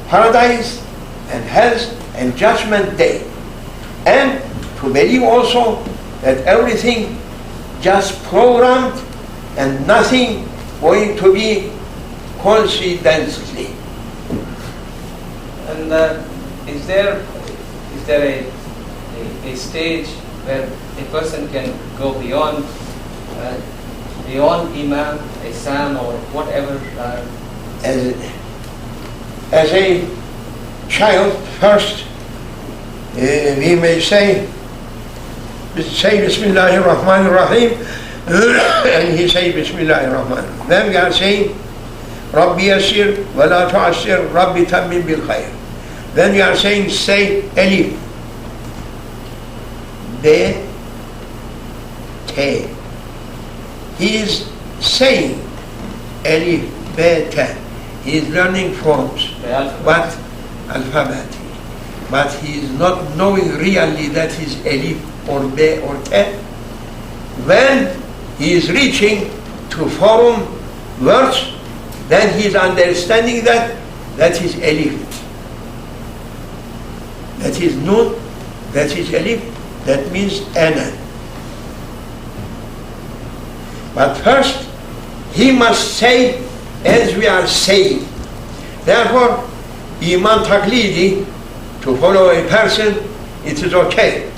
paradise and hell and judgment day, and to believe also that everything just programmed and nothing going to be coincidentally. And is there a stage where a person can go beyond Iman, Ihsan, or whatever? As a child, first we may say Bismillahir, Rahmaanir, and he say Bismillahir. Then we are saying Rabbi Yasir, Wala Tu'asir, Rabbi Tammim bil Khair. Then we are saying, say Alif, Be, Te. He is saying Alif, Be, Te. He is learning forms, but alphabet. But he is not knowing really that is Alif or Be or Te. When he is reaching to form words, then he is understanding that is Alif. That is Nun, that is Alif, that means Ana. But first, he must say as we are saying. Therefore, Iman Taqlidi, to follow a person, it is okay.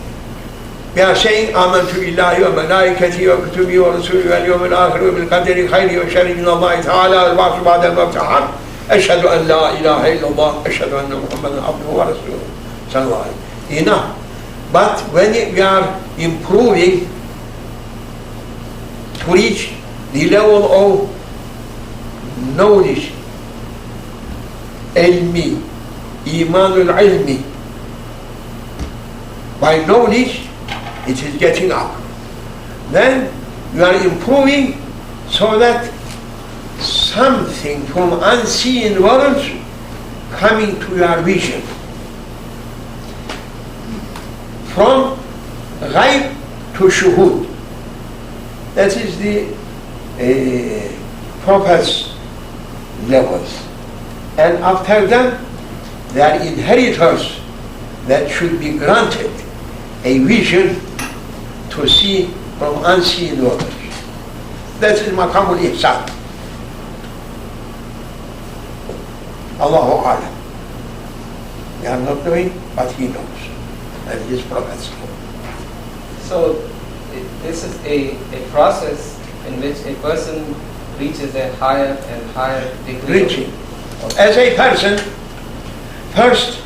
We are saying, Amantu billahi wa malaikati wa kutubi wa rasuli wal yawmil akhir wa bil qadri khayri wa sharri min Allah ta'ala wal ba'th ba'da al-mawt. Ashhadu an la ilaha illallah, ashhadu anna Muhammadan abduhu wa rasuluhu. Sallallahu alayhi. Enough. But when we are improving to reach the level of knowledge, ilmi, imanul ilmi, by knowledge, it is getting up. Then you are improving so that something from unseen worlds coming to your vision. From ghaib to shuhud. That is the Prophet's levels. And after them, there are inheritors that should be granted a vision to see from unseen worlds. That is Maqamul Ihsan. Allahu Alam. We are not knowing, but He knows. And His prophets know. So this is a process in which a person reaches a higher and higher degree. Reaching. As a person, first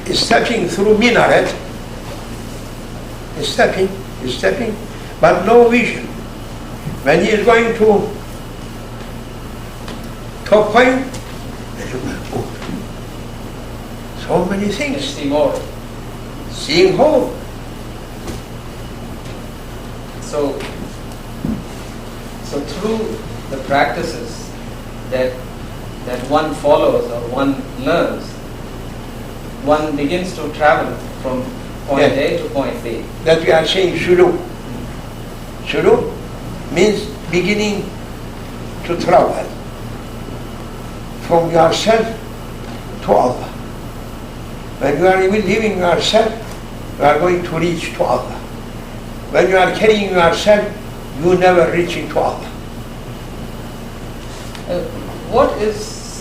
is stepping through minaret, is stepping, but no vision. When he is going to top point, so many things. See more. Seeing whole. So through the practices that one follows or one learns, one begins to travel from point A to point B. That we are saying shuru. Shuru means beginning to travel from yourself to Allah. When you are leaving yourself, you are going to reach to Allah. When you are carrying yourself, you never reaching to Allah. What is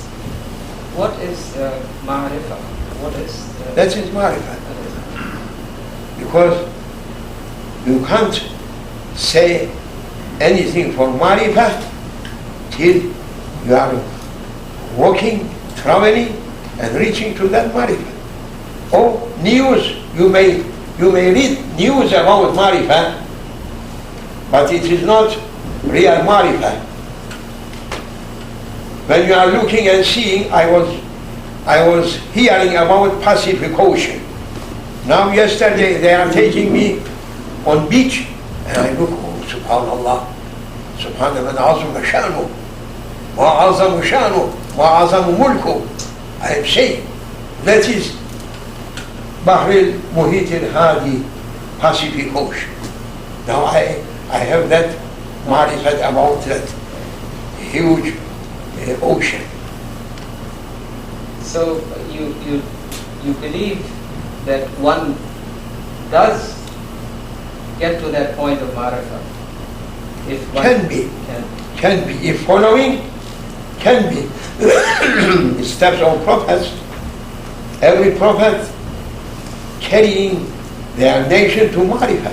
Marifa? What is That is Marifa. Because you can't say anything for Marifa till you are walking, traveling, and reaching to that Marifa. Or news, you may read news about Marifa, but it is not real Marifa. When you are looking and seeing, I was hearing about pacification. Now yesterday they are taking me on beach, and I look, oh, subhanallah, subhanallah, azam shanu, wa azam shanu, wa azam mulku. I am saying, that is Bahr al-Muhit al-Hadi, Pacific Ocean. Now I have that marifat about that huge ocean. So you believe that one does get to that point of Marifa? If one can be. If following, can be. The steps of prophets, every prophet carrying their nation to Marifa.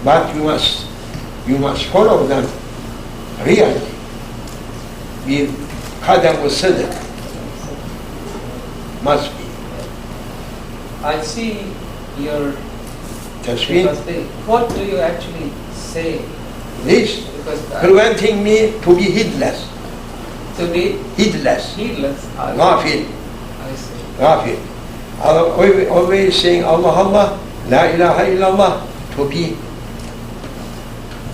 But you must follow them really with qadam al-sidq. Must be. I see your Tasbih. What do you actually say? This Because preventing me to be heedless. to be Heedless. heedless. Ghafil. I see. Ghafil. Always saying Allah, Allah, La ilaha illallah, to be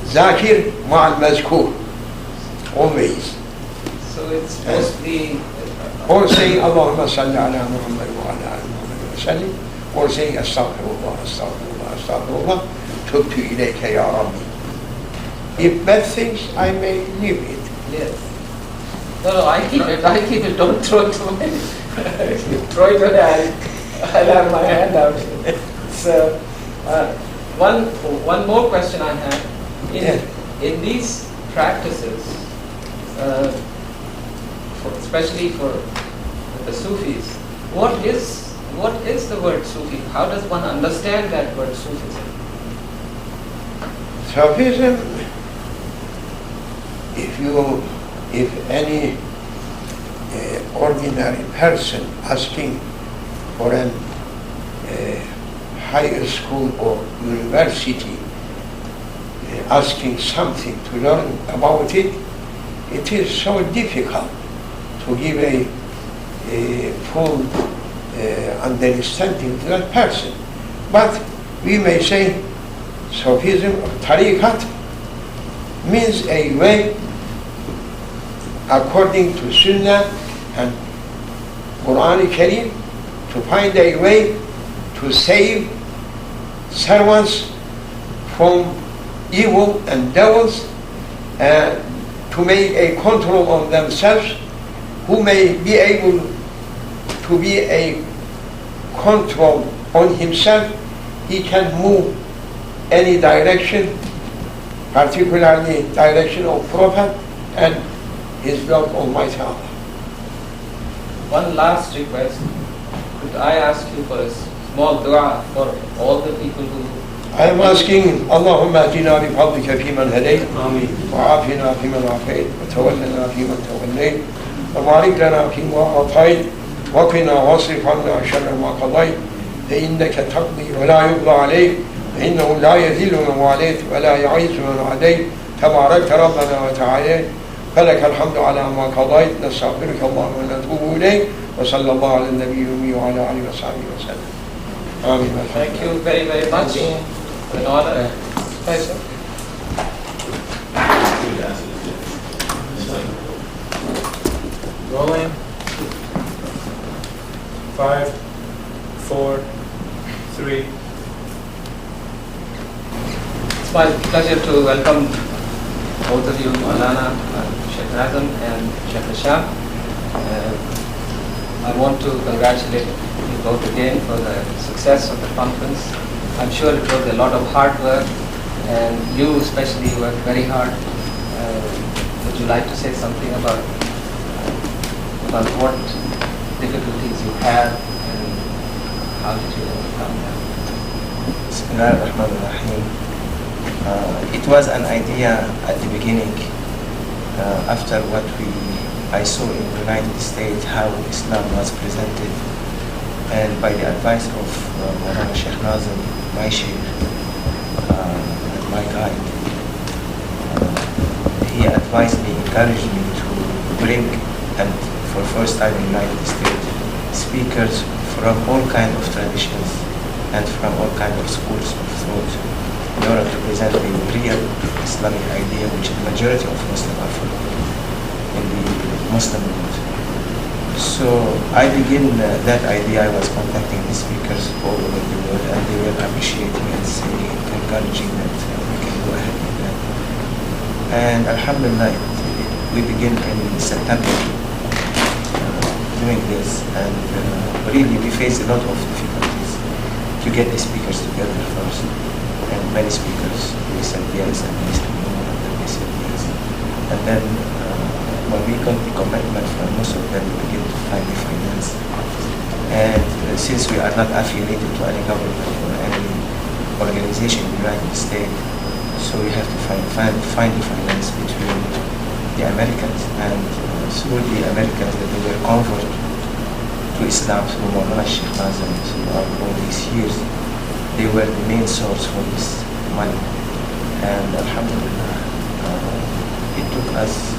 zakir ma'al mazkur. Always. So it's mostly Or saying Allahumma salli ala Muhammad wa ala ali Muhammad wa sallim. Or saying astaghfirullah, astaghfirullah, astaghfirullah. Tubtu ilayka ya Rabbi. If bad things, I may leave it. yes. No, I keep it. Don't throw it away. Throw it away. I'll have my hand out. So, one more question I have. In these practices, especially for the Sufis, what is the word Sufi? How does one understand that word Sufism? Sufism, if any ordinary person asking for an high school or university, asking something to learn about it, it is so difficult to give a full understanding to that person. But we may say Sufism or Tariqat means a way according to Sunnah and Qur'an Kareem to find a way to save servants from evil and devils and to make a control on themselves, who may be able to be a control on himself. He can move any direction, particularly direction of Prophet and his Lord Almighty Allah. One last request. Could I ask you for a small dua for all the people who... I am asking, Allahumma ahdina bi fadlika fi man hadayt, wa afina fi man afayt, wa tawallana fi man tawallayt, wa barik lana fi ma atayt, wa qina wasrif anna sharra ma qadayt, fa innaka taqdi wa la yuqda alayk, fa innahu la yadhillu man walayt, wa la yu'izzu man adayt, tabarakta rabbana wa ta'alayt, فلك الحمد على ما قضيت نستغفرك اللهم ونتوب إليك وصلى الله على النبي الأمي وعلى آله وصحبه وسلم. آمين. Thank you very, very much. An honor. Pleasure. Rolling. 5, 4, 3. It's my pleasure to welcome both of you, Mawlana, Shaykh Nazim and Shaykh HISHAM. I want to congratulate you both again for the success of the conference. I'm sure it was a lot of hard work, and you especially worked very hard. Would you like to say something about what difficulties you had and how did you overcome them? Bismillahir. It was an idea at the beginning, after what I saw in the United States, how Islam was presented, and by the advice of Mawlana Shaykh Nazim, my Shaykh, and my guide, he advised me, encouraged me to bring, and for the first time in the United States, speakers from all kinds of traditions and from all kinds of schools of thought, in order to present the real Islamic idea which the majority of Muslims are following in the Muslim world. So I began that idea. I was contacting the speakers all over the world, and they were appreciating and saying, encouraging that we can go ahead with that. And Alhamdulillah, we began in September doing this, and really we faced a lot of difficulties to get the speakers together first. And many speakers, we said yes, and we said no, and then they said yes. And then when we got the commitment from most of them, we began to find the finance. And since we are not affiliated to any government or any organization in the United States, so we have to find the finance between the Americans, and through the Americans that they were converted to Islam through Mawlana Shaykh Nazim throughout all these years. They were the main source for this money, and Alhamdulillah, it took us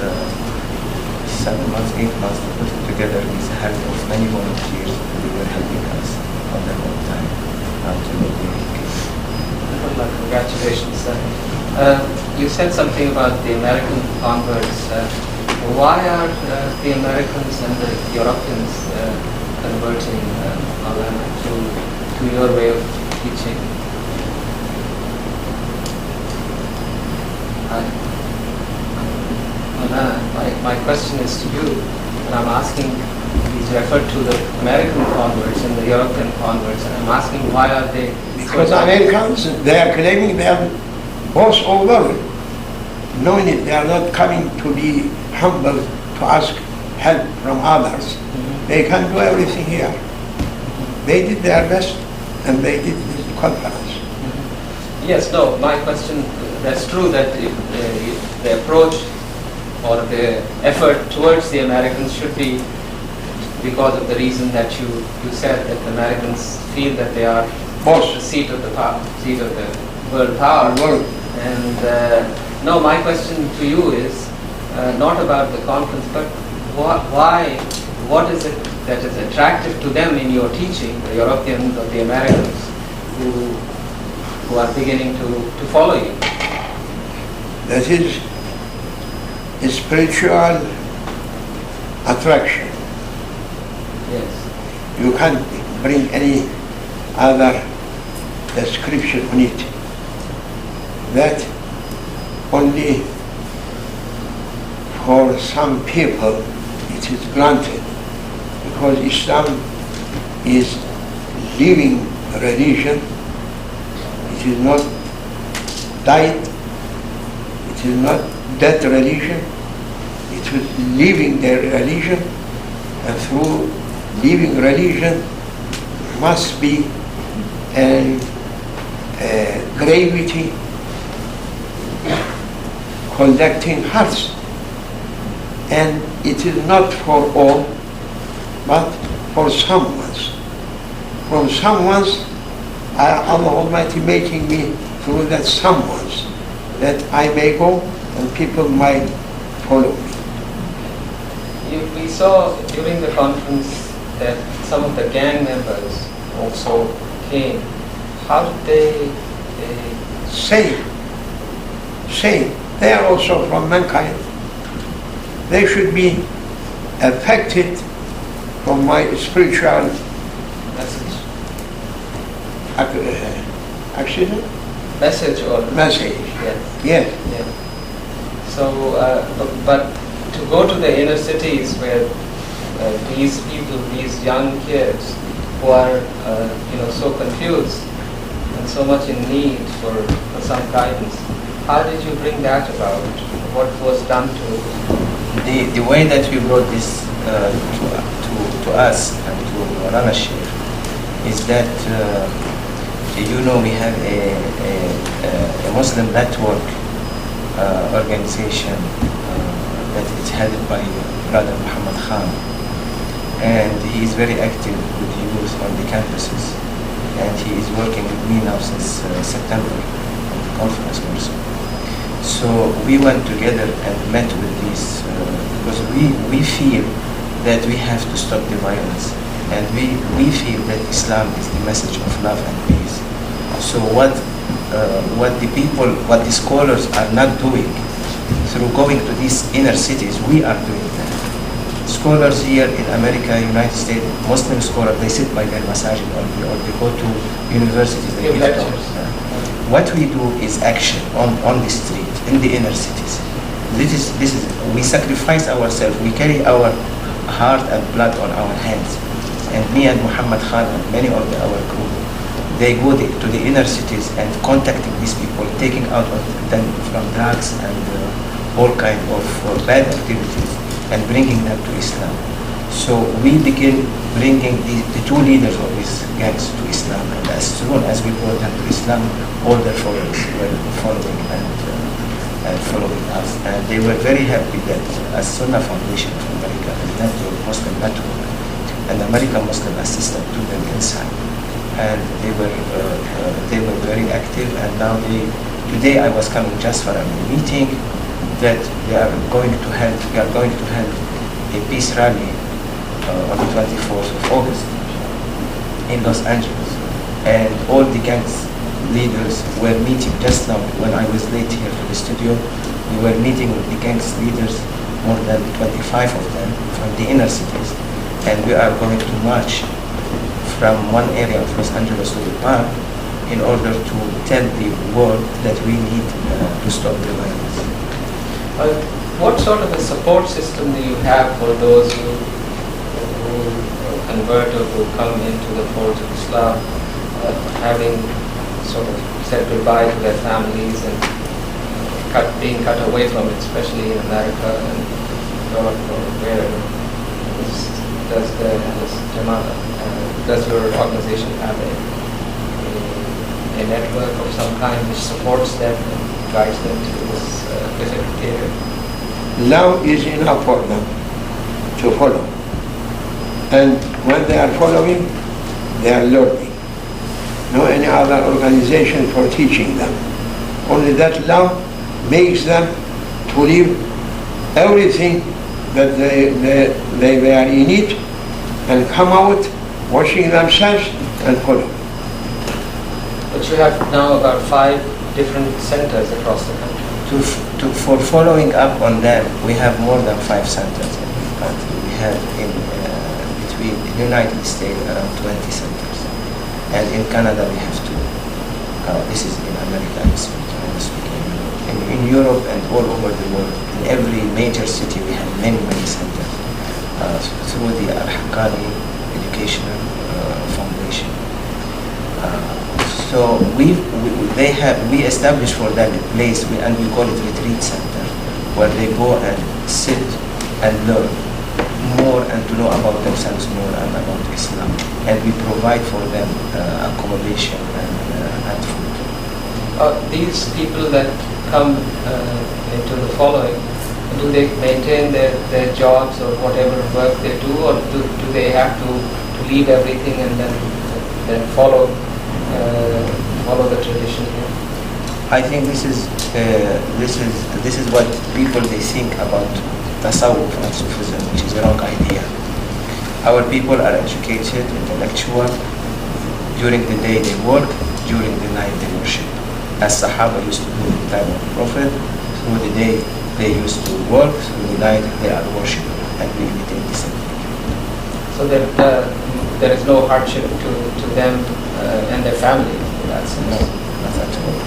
7 months, 8 months to put it together with the help of many volunteers who were helping us on their own time to make it. Congratulations, sir. You said something about the American converts. Why are the Americans and the Europeans converting Mawlana to your way of teaching? My question is to you, and I'm asking, he's referred to the American converts and the European converts, and I'm asking why are they... Because Americans, they are claiming they are boss over, knowing it, they are not coming to be humble to ask help from others. They can do everything here. They did their best, and they did this conference. Yes, no, my question, that's true that the approach or the effort towards the Americans should be because of the reason that you said, that the Americans feel that they are the seat of the world power. And no, my question to you is not about the conference, but what is it that is attractive to them in your teaching, the Europeans or the Americans who are beginning to follow you? That is a spiritual attraction. Yes. You can't bring any other description on it. That only for some people it is granted, because Islam is living religion. It is not died, it is not dead religion, it is living their religion, and through living religion must be a gravity collecting hearts, and it is not for all, but for someone's. From someone's, Allah Almighty making me through that someone's, that I may go and people might follow me. We saw during the conference that some of the gang members also came. How did they Same. They are also from mankind. They should be affected from my spiritual message? accident? Message or Message. Yes. Yes. Yes. So, but to go to the inner cities where these people, these young kids who are, so confused and so much in need for some guidance, how did you bring that about? What was done to the way that we brought this to us and to Mawlana Sheikh is that we have a Muslim network organization that is headed by Brother Muhammad Khan, and he is very active with the youth on the campuses, and he is working with me now since September on the conference also. So we went together and met with these because we feel that we have to stop the violence, and we feel that Islam is the message of love and peace. So what the scholars are not doing through going to these inner cities, we are doing that. Scholars here in America, United States, Muslim scholars, they sit by their masajid or they go to universities, they give talks. What we do is action on the street, in the inner cities. This is we sacrifice ourselves, we carry our heart and blood on our hands. And me and Muhammad Khan and many of our crew, they go to the inner cities and contacting these people, taking out of them from drugs and all kind of bad activities and bringing them to Islam. So we begin bringing the two leaders of these gangs to Islam, and as soon as we brought them to Islam, all their followers were following and following us. And they were very happy that as-Sunnah Foundation of America, the network, Muslim network, and American Muslim assistant to them inside. And they were very active, and now today I was coming just for a meeting that we are going to have a peace rally on the 24th of August in Los Angeles. And all the gangs leaders were meeting just now. When I was late here to the studio, we were meeting with the gangs leaders, more than 25 of them from the inner cities. And we are going to march from one area of Los Angeles to the park in order to tell the world that we need to stop the violence. What sort of a support system do you have for those who convert or who come into the fold of Islam, having sort of said goodbye to their families and being cut away from it, especially in America and Europe or wherever? Does your organization have a network of some kind which supports them and guides them to this difficult period? Love is enough for them to follow. And when they are following, they are learning. No any other organization for teaching them. Only that love makes them to leave everything that they were in it and come out washing themselves and follow. But you have now about 5 different centers across the country. For following up on them, we have more than 5 centers in the country. We have between the United States around 20 centers, and in Canada we have 2. This is in America. I'm speaking. In Europe and all over the world, in every major city we have many centers through the al-Haqqani Educational Foundation. So we establish for them a place, and we call it retreat center, where they go and sit and learn more and to know about themselves more and about Islam. And we provide for them accommodation and food. These people that come into the following, do they maintain their jobs or whatever work they do, or do they have to leave everything and then follow the tradition here? I think this is what people they think about tasawwuf and Sufism, which is a wrong idea. Our people are educated, intellectual. During the day they work, during the night they worship. As Sahaba used to do in the time of the Prophet, through the day they used to work, through the night they are worshiping, and we imitate the same thing. So that there is no hardship to them and their family in that sense? No, not at all.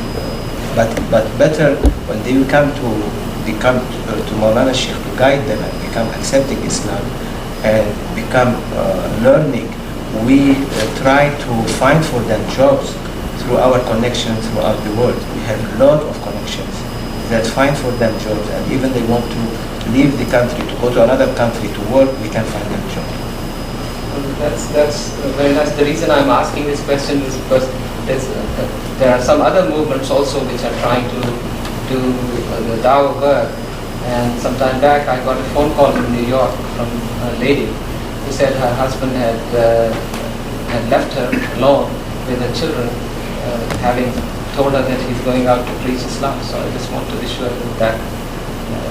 But better when they come to they come to Mawlana Sheikh to guide them and become accepting Islam and become learning, we try to find for them jobs through our connections throughout the world. We have a lot of connections that find for them jobs, and even they want to leave the country to go to another country to work, we can find them jobs. That's very nice. The reason I'm asking this question is because there are some other movements also which are trying to do the dawah work. And some time back I got a phone call from New York from a lady who said her husband had left her alone with her children, having told her that he's going out to preach Islam. So I just want to be sure that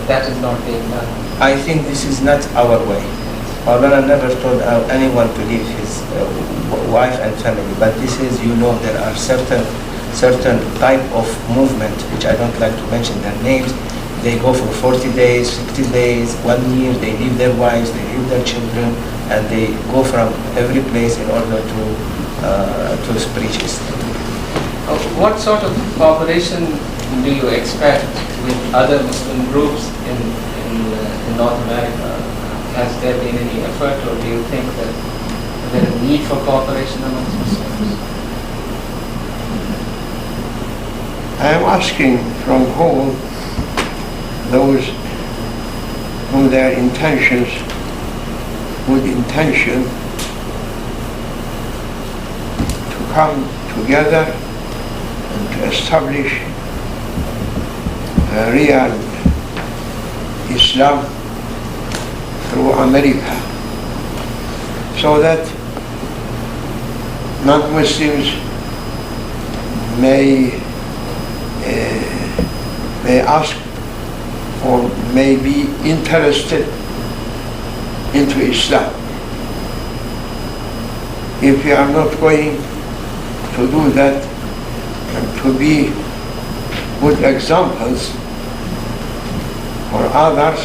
that is not being done. I think this is not our way. Mawlana never told anyone to leave his wife and family, but this is, there are certain type of movement, which I don't like to mention their names. They go for 40 days, 60 days, 1 year, they leave their wives, they leave their children, and they go from every place in order to preach Islam. What sort of cooperation do you expect with other Muslim groups in North America? Has there been any effort, or do you think that there is a need for cooperation amongst Muslims? I am asking from whom those who their intentions, good intention, to come together and to establish a real Islam through America, so that non-Muslims may ask or may be interested into Islam. If we are not going to do that and to be good examples for others,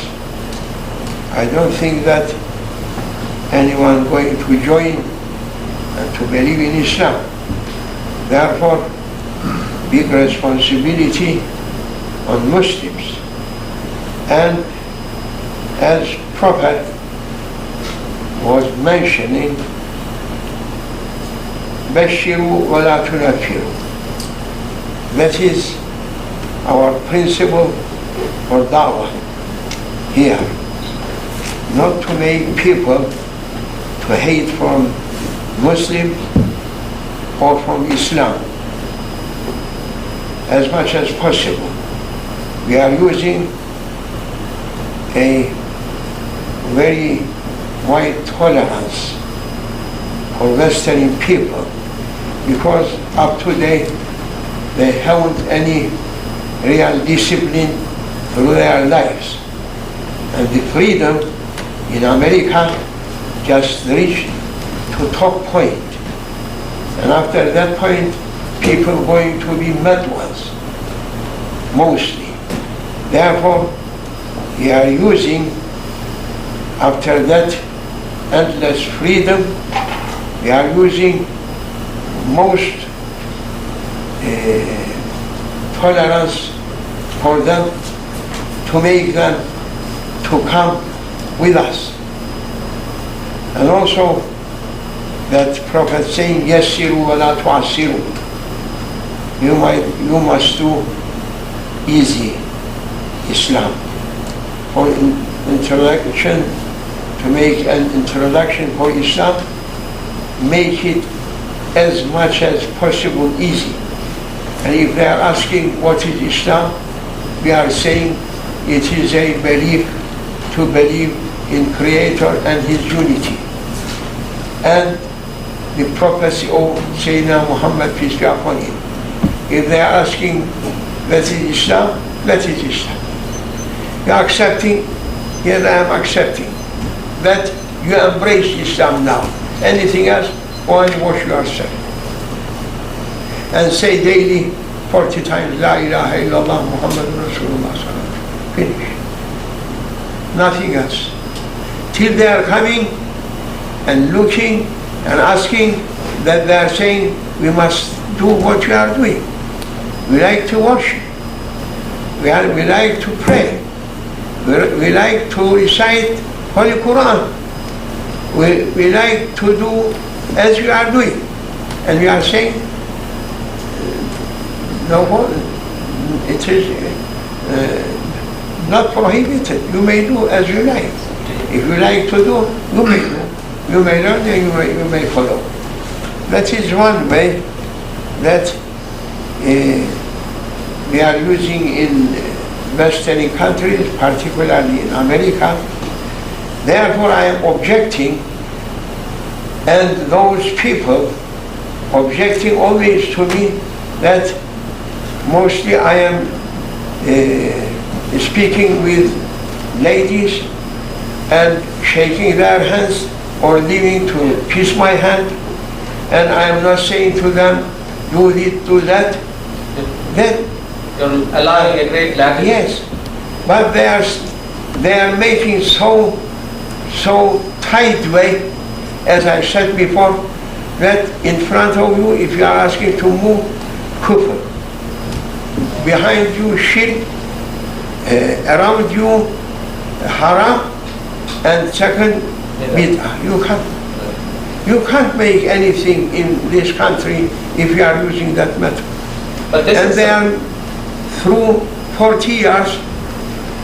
I don't think that anyone going to join and to believe in Islam. Therefore, big responsibility on Muslims. And as Prophet was mentioning, Bashiru wa la tunaffiru. That is our principle for da'wah here. Not to make people to hate from Muslims or from Islam as much as possible. We are using a very wide tolerance for Western people, because up to date they haven't any real discipline through their lives. And the freedom in America just reached to top point. And after that point, people going to be mad ones, mostly. Therefore, we are using, after that endless freedom, we are using most tolerance for them to make them to come with us. And also that Prophet saying, Yassiru wa la tu'assiru. You must do easy Islam. For introduction, to make an introduction for Islam, make it as much as possible easy. And if they are asking what is Islam, we are saying it is a belief to believe in Creator and His unity. And the prophecy of Sayyidina Muhammad, peace be upon him. If they are asking what is Islam, that is Islam. You are accepting, yes, I am accepting that you embrace Islam now. Anything else, go and wash yourself. And say daily 40 times, La ilaha illallah Muhammadun Rasulullah sallallahu alaihi wasallam. Finish. Nothing else. Till they are coming and looking and asking, that they are saying, we must do what we are doing. We like to worship. We like to pray. We like to recite Holy Qur'an. We like to do as you are doing. And we are saying, no, it is not prohibited. You may do as you like. If you like to do, you may do. You may learn and you may follow. That is one way that we are using in Western countries, particularly in America. Therefore, I am objecting, and those people objecting always to me that mostly I am speaking with ladies and shaking their hands or leaving to kiss my hand, and I am not saying to them, do this, do that. Then you're allowing a great lack. Yes, but they are making so tight way, as I said before, that in front of you, if you are asking to move, kufr. Behind you, shirk. Around you, haram. And second, bid'ah. You can't make anything in this country if you are using that method. But this and they are, through 40 years,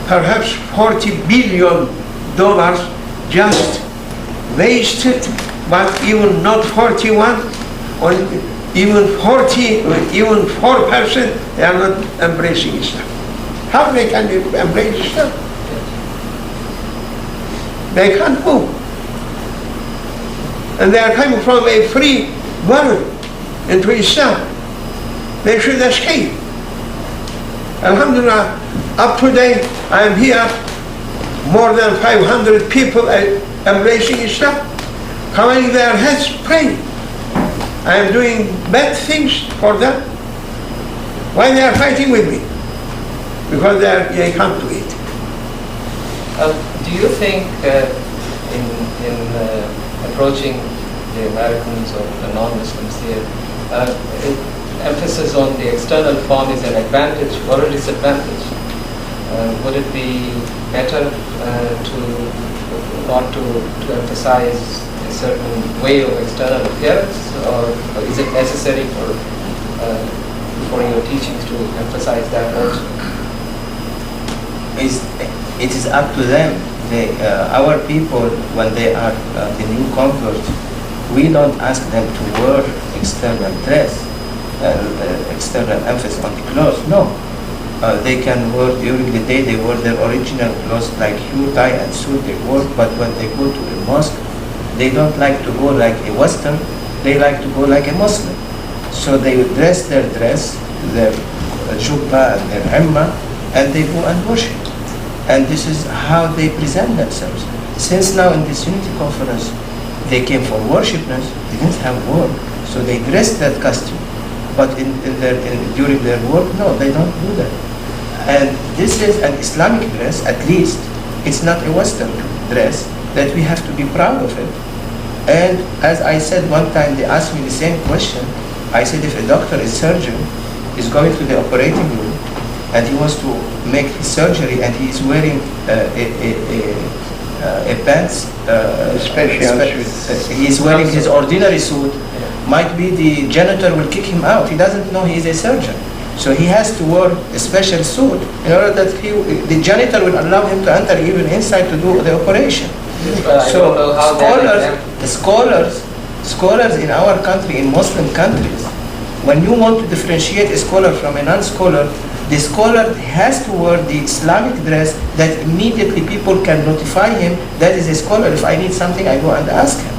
perhaps $40 billion just wasted, but even not 41, or even 40, or even 4%, they are not embracing Islam. How they can embrace Islam? They can't move. And they are coming from a free world into Islam. They should escape. Alhamdulillah, up to date, I am here, more than 500 people embracing Islam, covering their heads, praying. I am doing bad things for them. Why they are fighting with me? Because they can't do it. Do you think in approaching the Americans or the non-Muslims here, emphasis on the external form is an advantage or a disadvantage? Would it be better not to emphasize a certain way of external appearance, or is it necessary for your teachings to emphasize that also? It is up to them. Our people, when they are the new converts, we don't ask them to wear external dress, external emphasis on the clothes. No, they can wear during the day. They wear their original clothes like hue, tie, and suit. They wear, but when they go to a mosque, they don't like to go like a Western. They like to go like a Muslim. So they dress their jubba and their imma, and they go and worship. And this is how they present themselves. Since now in this unity conference, they came for worshipers, they didn't have work, so they dressed that costume. But during their work, no, they don't do that. And this is an Islamic dress, at least. It's not a Western dress, that we have to be proud of it. And as I said one time, they asked me the same question. I said, if a doctor, a surgeon, is going to the operating room, and he wants to make his surgery, and he is wearing a pants, he is wearing his ordinary suit, might be the janitor will kick him out. He doesn't know he is a surgeon. So he has to wear a special suit in order that the janitor will allow him to enter even inside to do the operation. So scholars in our country, in Muslim countries, when you want to differentiate a scholar from a non-scholar, the scholar has to wear the Islamic dress that immediately people can notify him that is a scholar. If I need something, I go and ask him,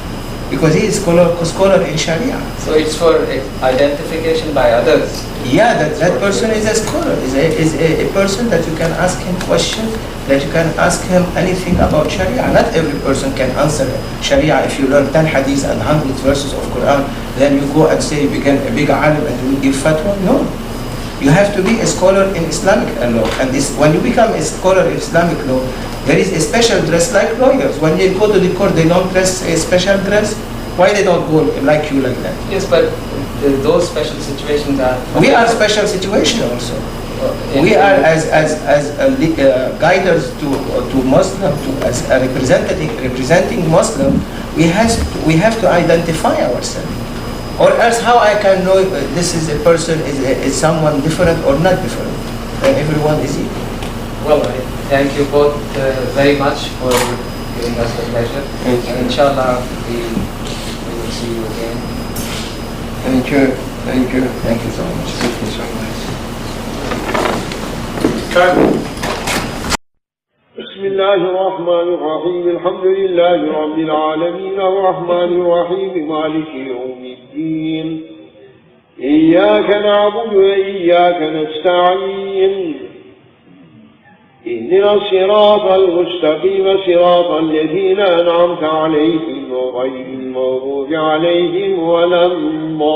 because he is scholar in Sharia. So it's for identification by others. Yeah, that person is a scholar, is a person that you can ask him questions, that you can ask him anything about Sharia. Not every person can answer Sharia. If you learn 10 hadiths and 100 verses of Quran, then you go and say you become a big alim and you will give fatwa. No. You have to be a scholar in Islamic law. And when you become a scholar in Islamic law, there is a special dress like lawyers. When they go to the court, they don't dress a special dress. Why they don't go like you like that? Yes, but those special situations are... We are special situation also. We are as guiders to Muslim, as a representing Muslim, we have to identify ourselves. Or else how I can know this is a person, is someone different or not different? Everyone is equal. Well, I thank you both very much for giving us the pleasure. And inshallah, we will see you again. Thank you. Thank you. Thank you so much. Thank you so much. بسم الله الرحمن الرحيم الحمد لله رب العالمين الرحمن الرحيم مالك يوم الدين إياك نعبد وإياك نستعين اهدنا الصراط المستقيم صراط الذين أنعمت عليهم غير المغضوب عليهم ولا الضالين